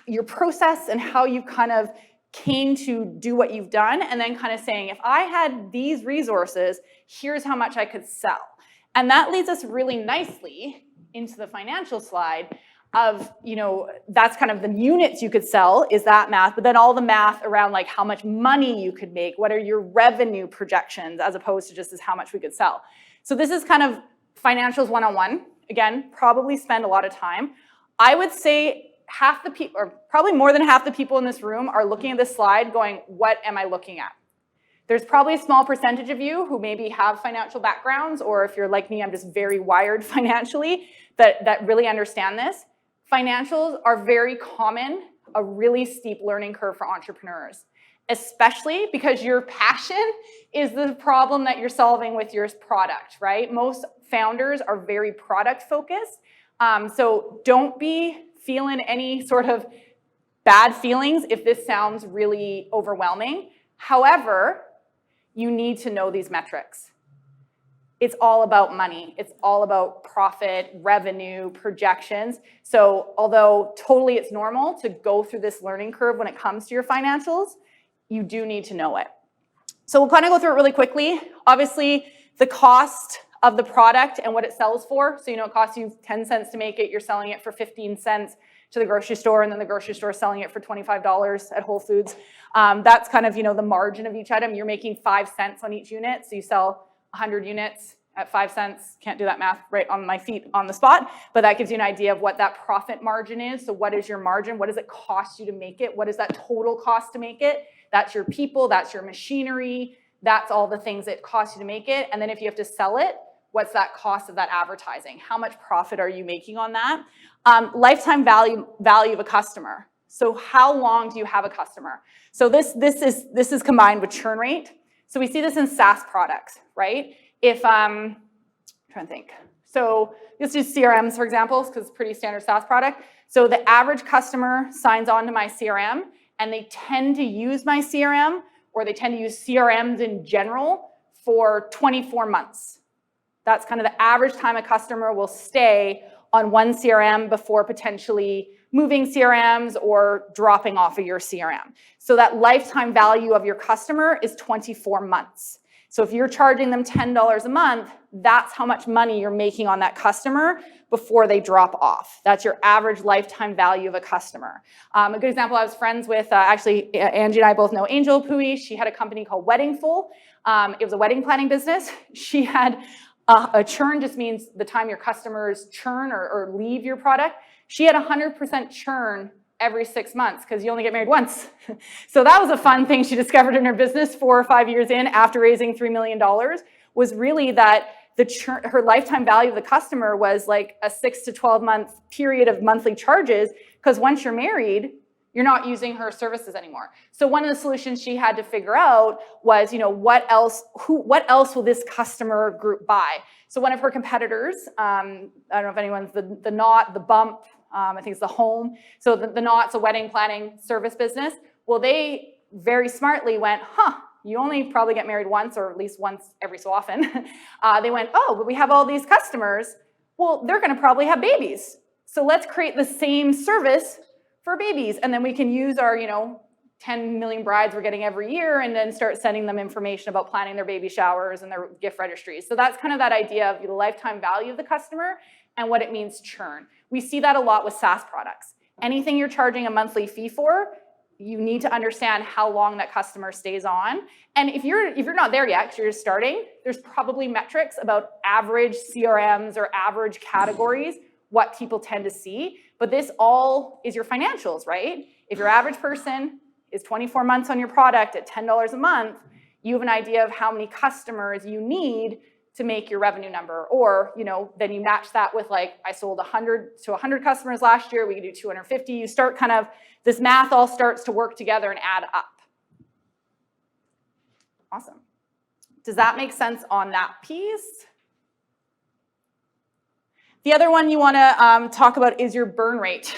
your process and how you kind of came to do what you've done, and then kind of saying, if I had these resources, here's how much I could sell. And that leads us really nicely into the financial slide. of, you know, that's kind of the units you could sell is that math, but then all the math around like how much money you could make, what are your revenue projections as opposed to just as how much we could sell. So this is kind of financials 101. Again, probably spend a lot of time. I would say half the people, or probably more than half the people in this room are looking at this slide going, what am I looking at? There's probably a small percentage of you who maybe have financial backgrounds, or if you're like me, I'm just very wired financially, that really understand this. Financials are very common, a really steep learning curve for entrepreneurs, especially because your passion is the problem that you're solving with your product, right? Most founders are very product focused. So don't be feeling any sort of bad feelings if this sounds really overwhelming. However, you need to know these metrics. It's all about money. It's all about profit, revenue, projections. So although totally it's normal to go through this learning curve when it comes to your financials, you do need to know it. So we'll kind of go through it really quickly. Obviously, the cost of the product and what it sells for. So you know it costs you 10 cents to make it. You're selling it for 15 cents to the grocery store, and then the grocery store is selling it for $25 at Whole Foods. That's kind of, you know, the margin of each item. You're making 5 cents on each unit. So you sell 100 units at 5 cents. Can't do that math right on my feet on the spot, but that gives you an idea of what that profit margin is. So what is your margin? What does it cost you to make it? What is that total cost to make it? That's your people, that's your machinery, that's all the things that cost you to make it. And then if you have to sell it, what's that cost of that advertising? How much profit are you making on that? Lifetime value of a customer. So how long do you have a customer? So this is combined with churn rate. So we see this in SaaS products, right? If I'm trying to think. So let's do CRMs, for example, because it's a pretty standard SaaS product. So the average customer signs on to my CRM, and they tend to use my CRM, or they tend to use CRMs in general for 24 months. That's kind of the average time a customer will stay on one CRM before potentially moving CRMs or dropping off of your CRM. So that lifetime value of your customer is 24 months. So if you're charging them $10 a month, that's how much money you're making on that customer before they drop off. That's your average lifetime value of a customer. A good example, I was friends with, actually, Angie and I both know Angel Pui. She had a company called Weddingful. It was a wedding planning business. She had a churn, just means the time your customers churn or leave your product. She had 100% churn every 6 months because you only get married once. So that was a fun thing she discovered in her business 4 or 5 years in after raising $3 million, was really that her lifetime value of the customer was like a 6 to 12 month period of monthly charges, because once you're married, you're not using her services anymore. So one of the solutions she had to figure out was, you know, what else will this customer group buy? So one of her competitors, I don't know if anyone's the Knot, the Bump, I think it's the Home. So the Knot's a wedding planning service business. Well, they very smartly went, you only probably get married once, or at least once every so often. They went, but we have all these customers. Well, they're gonna probably have babies. So let's create the same service for babies. And then we can use our, 10 million brides we're getting every year, and then start sending them information about planning their baby showers and their gift registries. So that's kind of that idea of the lifetime value of the customer and what it means churn. We see that a lot with SaaS products. Anything you're charging a monthly fee for, you need to understand how long that customer stays on. And if you're not there yet, because you're just starting, there's probably metrics about average CRMs or average categories, what people tend to see. But this all is your financials, right? If your average person is 24 months on your product at $10 a month, you have an idea of how many customers you need to make your revenue number. Or, then you match that with, like, I sold 100 to 100 customers last year, we can do 250. You start kind of, this math all starts to work together and add up. Awesome. Does that make sense on that piece? The other one you want to talk about is your burn rate.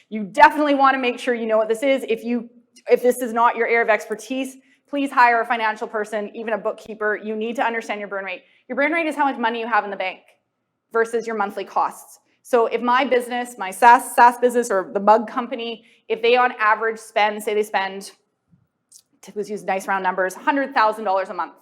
You definitely want to make sure you know what this is. If this is not your area of expertise, please hire a financial person, even a bookkeeper. You need to understand your burn rate. Your burn rate is how much money you have in the bank versus your monthly costs. So if my business, my SaaS business, or the mug company, if they on average spend, say they spend, let's use nice round numbers, $100,000 a month.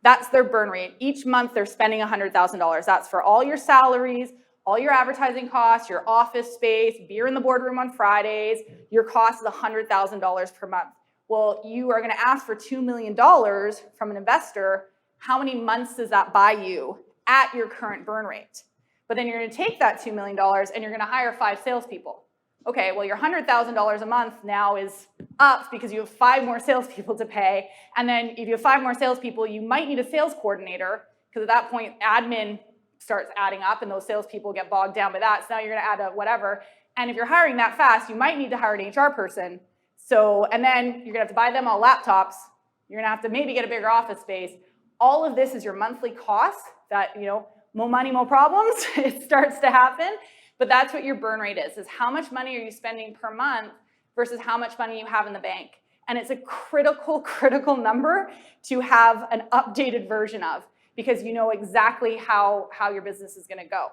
That's their burn rate. Each month they're spending $100,000. That's for all your salaries, all your advertising costs, your office space, beer in the boardroom on Fridays, your cost is $100,000 per month. Well, you are gonna ask for $2 million from an investor. How many months does that buy you at your current burn rate? But then you're gonna take that $2 million and you're gonna hire 5 salespeople. Okay, well, your $100,000 a month now is up because you have 5 more salespeople to pay. And then if you have 5 more salespeople, you might need a sales coordinator, because at that point, admin starts adding up and those salespeople get bogged down by that. So now you're gonna add a whatever. And if you're hiring that fast, you might need to hire an HR person. So, and then you're gonna have to buy them all laptops. You're gonna have to maybe get a bigger office space. All of this is your monthly cost that, more money, more problems, it starts to happen. But that's what your burn rate is how much money are you spending per month versus how much money you have in the bank. And it's a critical number to have an updated version of, because you know exactly how your business is gonna go.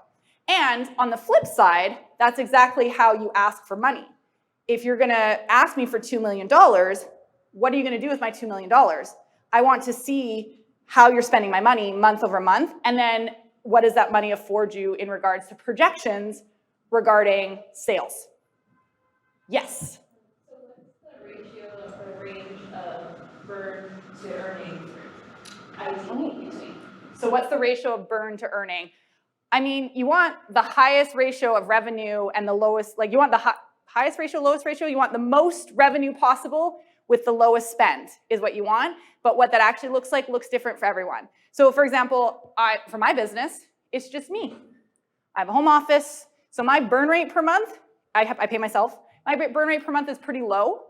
And on the flip side, that's exactly how you ask for money. If you're gonna ask me for $2 million, what are you gonna do with my $2 million? I want to see how you're spending my money month over month, and then what does that money afford you in regards to projections regarding sales? Yes? So what's the ratio or range of burn to earning ideally using? So what's the ratio of burn to earning? I mean, you want the highest ratio of revenue and the lowest, like you want the highest ratio, lowest ratio, you want the most revenue possible with the lowest spend is what you want. But what that actually looks like looks different for everyone. So for example, for my business, it's just me. I have a home office. So my burn rate per month, I pay myself. My burn rate per month is pretty low.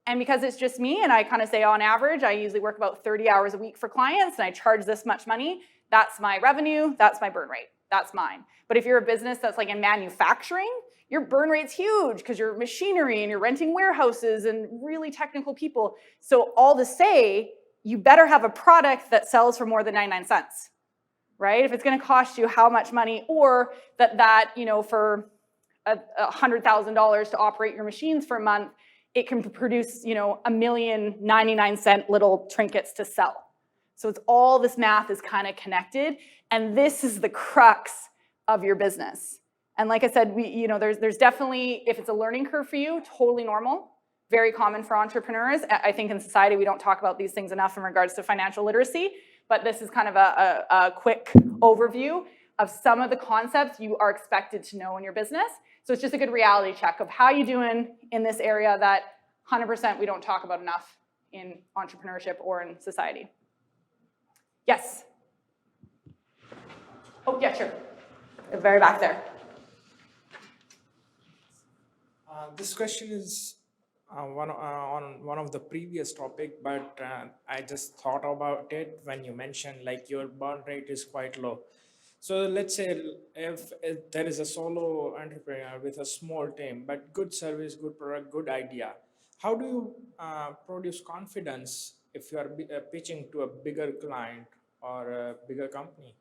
And because it's just me, and I kind of say on average, I usually work about 30 hours a week for clients, and I charge this much money, that's my revenue, that's my burn rate, that's mine. But if you're a business that's like in manufacturing, your burn rate's huge because you're machinery and you're renting warehouses and really technical people. So all to say, you better have a product that sells for more than 99 cents, right? If it's gonna cost you how much money, or that for $100,000 to operate your machines for a month, it can produce, 1,000,099 little trinkets to sell. So it's all this math is kind of connected, and this is the crux of your business. And like I said, there's definitely, if it's a learning curve for you, totally normal, very common for entrepreneurs. I think in society we don't talk about these things enough in regards to financial literacy, but this is kind of a quick overview of some of the concepts you are expected to know in your business. So it's just a good reality check of how you doing in this area that 100% we don't talk about enough in entrepreneurship or in society. Yes? Oh, yeah, sure. Very back there. This question is on one of the previous topic, but I just thought about it when you mentioned like your burn rate is quite low. So let's say if there is a solo entrepreneur with a small team, but good service, good product, good idea, how do you produce confidence if you are pitching to a bigger client or a bigger company?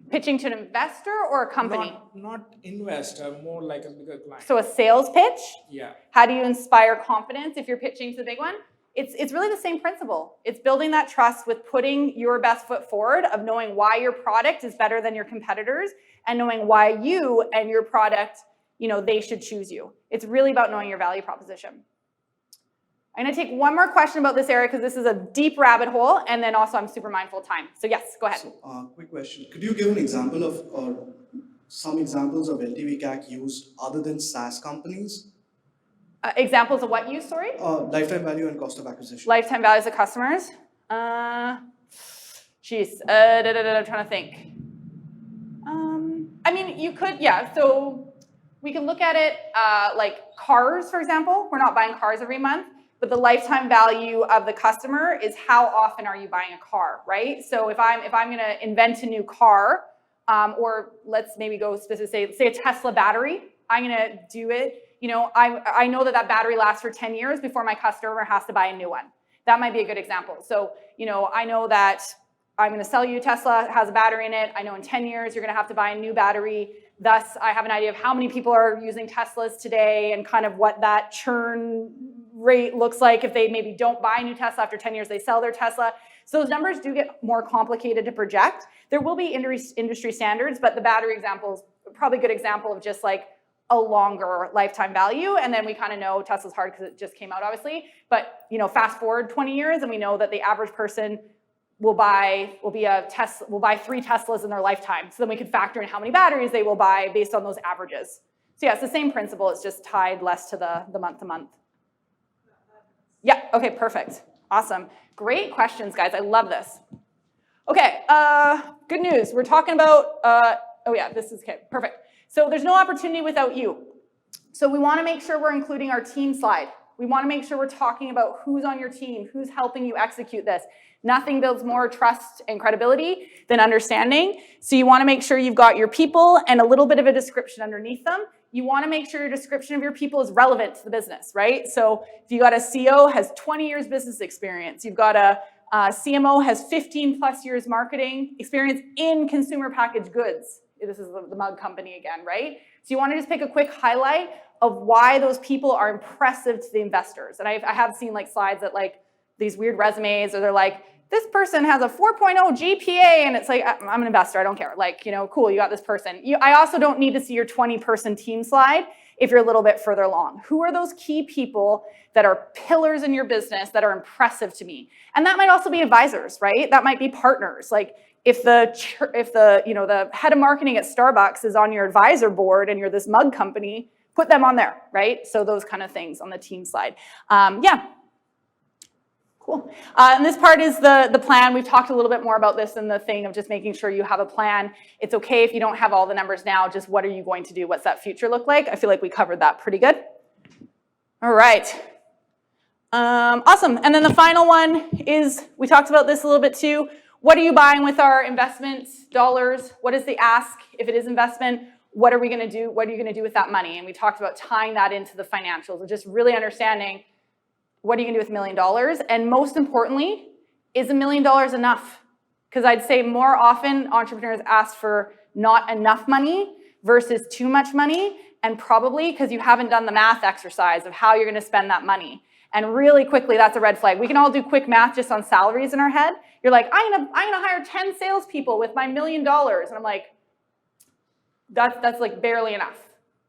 Pitching to an investor or a company? Not investor, more like a bigger client. So a sales pitch? Yeah. How do you inspire confidence if you're pitching to the big one? It's really the same principle. It's building that trust with putting your best foot forward of knowing why your product is better than your competitors and knowing why you and your product, they should choose you. It's really about knowing your value proposition. I'm gonna take one more question about this area because this is a deep rabbit hole, and then also I'm super mindful of time. So yes, go ahead. So, quick question. Could you give an example of, or some examples of LTV CAC used other than SaaS companies? Examples of what use, sorry? Lifetime value and cost of acquisition. Lifetime values of customers. I'm trying to think. I mean, you could, yeah, so we can look at it like cars, for example. We're not buying cars every month, but the lifetime value of the customer is how often are you buying a car, right? So if I'm gonna invent a new car, or let's maybe go specific, say a Tesla battery, I'm gonna do it, I know that battery lasts for 10 years before my customer has to buy a new one. That might be a good example. So, I know that I'm gonna sell you a Tesla, it has a battery in it. I know in 10 years, you're gonna have to buy a new battery. Thus, I have an idea of how many people are using Teslas today and kind of what that churn rate looks like if they maybe don't buy a new Tesla after 10 years, they sell their Tesla. So those numbers do get more complicated to project. There will be industry standards, but the battery example is probably a good example of just like a longer lifetime value. And then we kind of know Tesla's hard because it just came out, obviously. But fast forward 20 years, and we know that the average person will buy 3 Teslas in their lifetime. So then we could factor in how many batteries they will buy based on those averages. So yeah, it's the same principle. It's just tied less to the month to month. Yeah. Okay. Perfect. Awesome. Great questions, guys. I love this. Okay. Good news. We're talking about. Oh yeah. This is okay. Perfect. So there's no opportunity without you. So we want to make sure we're including our team slide. We want to make sure we're talking about who's on your team, who's helping you execute this. Nothing builds more trust and credibility than understanding. So you want to make sure you've got your people and a little bit of a description underneath them. You want to make sure your description of your people is relevant to the business, right? So if you got a CO has 20 years business experience, you've got a CMO has 15 plus years marketing experience in consumer packaged goods. This is the mug company again, right? So you want to just pick a quick highlight of why those people are impressive to the investors. And I have seen like slides that like these weird resumes, or they're like, this person has a 4.0 GPA, and it's like, I'm an investor, I don't care. Like, cool, you got this person. I also don't need to see your 20-person team slide if you're a little bit further along. Who are those key people that are pillars in your business that are impressive to me? And that might also be advisors, right? That might be partners. Like if the head of marketing at Starbucks is on your advisor board and you're this mug company, put them on there, right? So those kind of things on the team slide. Yeah. Cool. And this part is the plan. We've talked a little bit more about this in the thing of just making sure you have a plan. It's okay if you don't have all the numbers now, just what are you going to do? What's that future look like? I feel like we covered that pretty good. All right. Awesome. And then the final one is, we talked about this a little bit too. What are you buying with our investment dollars? What is the ask if it is investment? What are we going to do? What are you going to do with that money? And we talked about tying that into the financials and just really understanding what are you going to do with $1 million? And most importantly, is $1 million enough? Because I'd say more often entrepreneurs ask for not enough money versus too much money, and probably because you haven't done the math exercise of how you're going to spend that money. And really quickly, that's a red flag. We can all do quick math just on salaries in our head. You're like, I'm gonna hire 10 salespeople with my $1 million. And I'm like, that's like barely enough.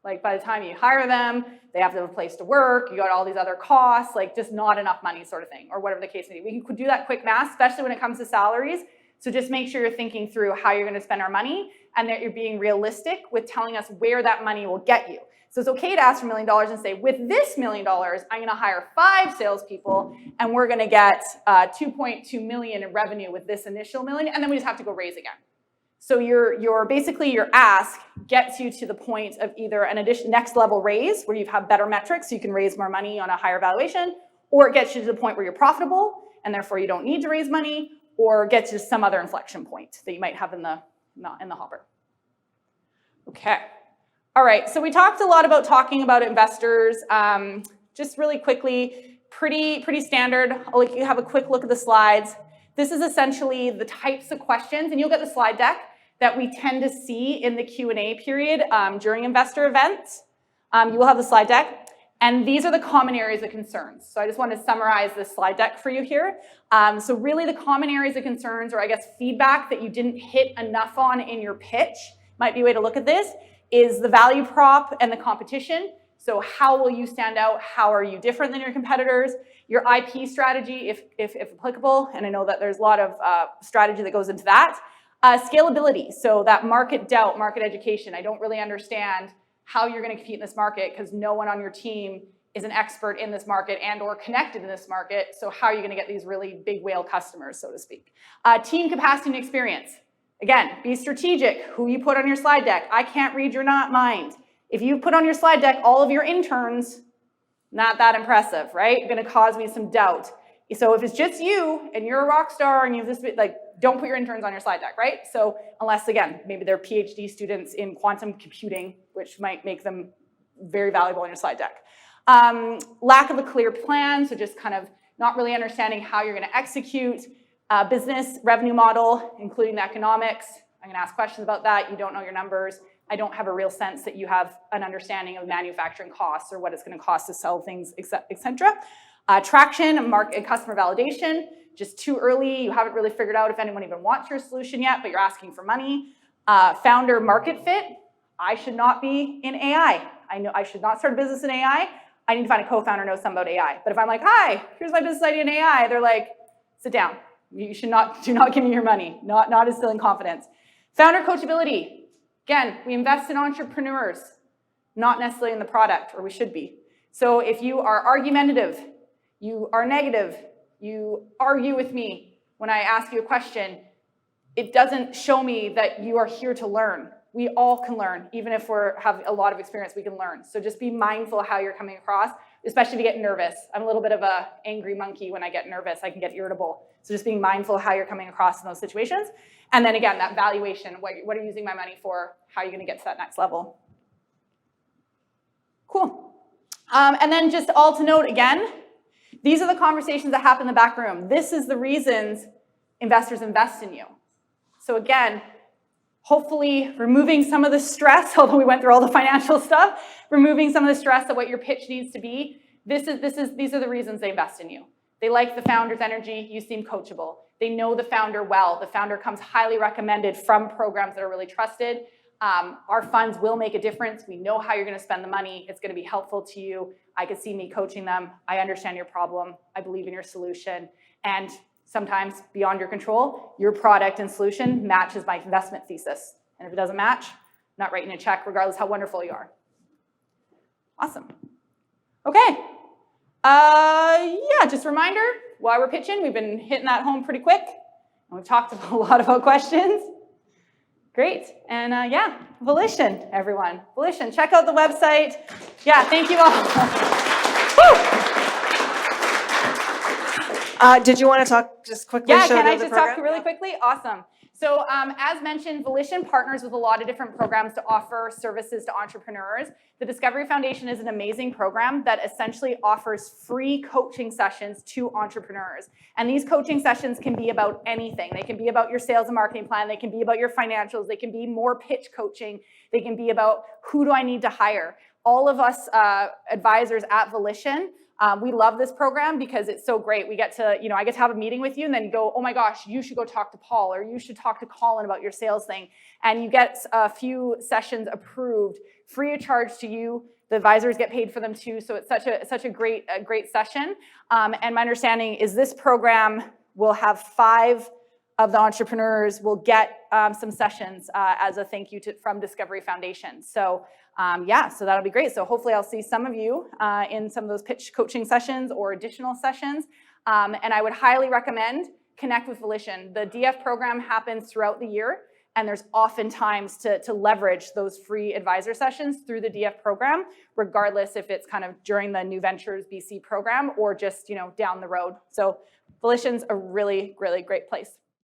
Like by the time you hire them, they have to have a place to work, you got all these other costs, like just not enough money sort of thing, or whatever the case may be. We can do that quick math, especially when it comes to salaries. So just make sure you're thinking through how you're gonna spend our money and that you're being realistic with telling us where that money will get you. So it's okay to ask for $1 million and say, with this $1 million, I'm gonna hire 5 salespeople and we're gonna get 2.2 million in revenue with this initial million, and then we just have to go raise again. So basically your ask gets you to the point of either an next level raise where you have better metrics so you can raise more money on a higher valuation, or it gets you to the point where you're profitable and therefore you don't need to raise money, or gets you to some other inflection point that you might have in the hopper. Okay. All right, so we talked a lot about talking about investors. Just really quickly, pretty standard. I'll let you have a quick look at the slides. This is essentially the types of questions, and you'll get the slide deck that we tend to see in the Q&A period during investor events. You will have the slide deck, and these are the common areas of concerns. So I just want to summarize this slide deck for you here. So really the common areas of concerns, or I guess feedback that you didn't hit enough on in your pitch, might be a way to look at this, is the value prop and the competition. So how will you stand out? How are you different than your competitors? Your IP strategy, if applicable, and I know that there's a lot of strategy that goes into that. Scalability, so that market doubt, market education. I don't really understand how you're going to compete in this market because no one on your team is an expert in this market and or connected in this market. So how are you going to get these really big whale customers, so to speak? Team capacity and experience. Again, be strategic. Who you put on your slide deck. I can't read your mind. If you put on your slide deck all of your interns, not that impressive, right? Going to cause me some doubt. So if it's just you and you're a rock star and you've just been, like, don't put your interns on your slide deck, right? So unless, again, maybe they're PhD students in quantum computing, which might make them very valuable on your slide deck. Lack of a clear plan, so just kind of not really understanding how you're going to execute. Business revenue model, including the economics. I'm going to ask questions about that. You don't know your numbers. I don't have a real sense that you have an understanding of manufacturing costs or what it's going to cost to sell things, etc. Traction and customer validation, just too early. You haven't really figured out if anyone even wants your solution yet, but you're asking for money. Founder market fit. I should not be in AI. I know I should not start a business in AI. I need to find a co-founder who knows something about AI. But if I'm like, hi, here's my business idea in AI, they're like, sit down. You should not, do not give me your money. Not instilling confidence. Founder coachability. Again, we invest in entrepreneurs, not necessarily in the product, or we should be. So if you are argumentative, you are negative, you argue with me when I ask you a question, it doesn't show me that you are here to learn. We all can learn. Even if we have a lot of experience, we can learn. So just be mindful of how you're coming across, especially if you get nervous. I'm a little bit of an angry monkey when I get nervous. I can get irritable. So just being mindful of how you're coming across in those situations. And then again, that valuation, what are you using my money for? How are you gonna get to that next level? Cool. And then just all to note again, these are the conversations that happen in the back room. This is the reasons investors invest in you. So again, hopefully removing some of the stress, although we went through all the financial stuff, removing some of the stress of what your pitch needs to be. These are the reasons they invest in you. They like the founder's energy. You seem coachable. They know the founder well. The founder comes highly recommended from programs that are really trusted. Our funds will make a difference. We know how you're going to spend the money. It's going to be helpful to you. I could see me coaching them. I understand your problem. I believe in your solution. And sometimes beyond your control, your product and solution matches my investment thesis. And if it doesn't match, I'm not writing a check regardless how wonderful you are. Awesome. Okay. Yeah, just a reminder, while we're pitching, we've been hitting that home pretty quick. And we've talked a lot about questions. Great. And yeah, Volition, everyone. Volition, check out the website. Yeah, thank you all. Did you want to talk just quickly? Yeah, show can I the just program? talk really quickly? Awesome. So as mentioned, Volition partners with a lot of different programs to offer services to entrepreneurs. The Discovery Foundation is an amazing program that essentially offers free coaching sessions to entrepreneurs. And these coaching sessions can be about anything. They can be about your sales and marketing plan. They can be about your financials. They can be more pitch coaching. They can be about who do I need to hire. All of us advisors at Volition, we love this program because it's so great. We get to, I get to have a meeting with you and then go, oh my gosh, you should go talk to Paul, or you should talk to Colin about your sales thing. And you get a few sessions approved, free of charge to you. The advisors get paid for them too. So it's such a great session. And my understanding is this program will have 5 of the entrepreneurs will get some sessions as a thank you from Discovery Foundation. So yeah, so that'll be great. So hopefully I'll see some of you in some of those pitch coaching sessions or additional sessions. And I would highly recommend connect with Volition. The DF program happens throughout the year, and there's often times to leverage those free advisor sessions through the DF program, regardless if it's kind of during the New Ventures BC program or just down the road. So Volition's a really, really great place.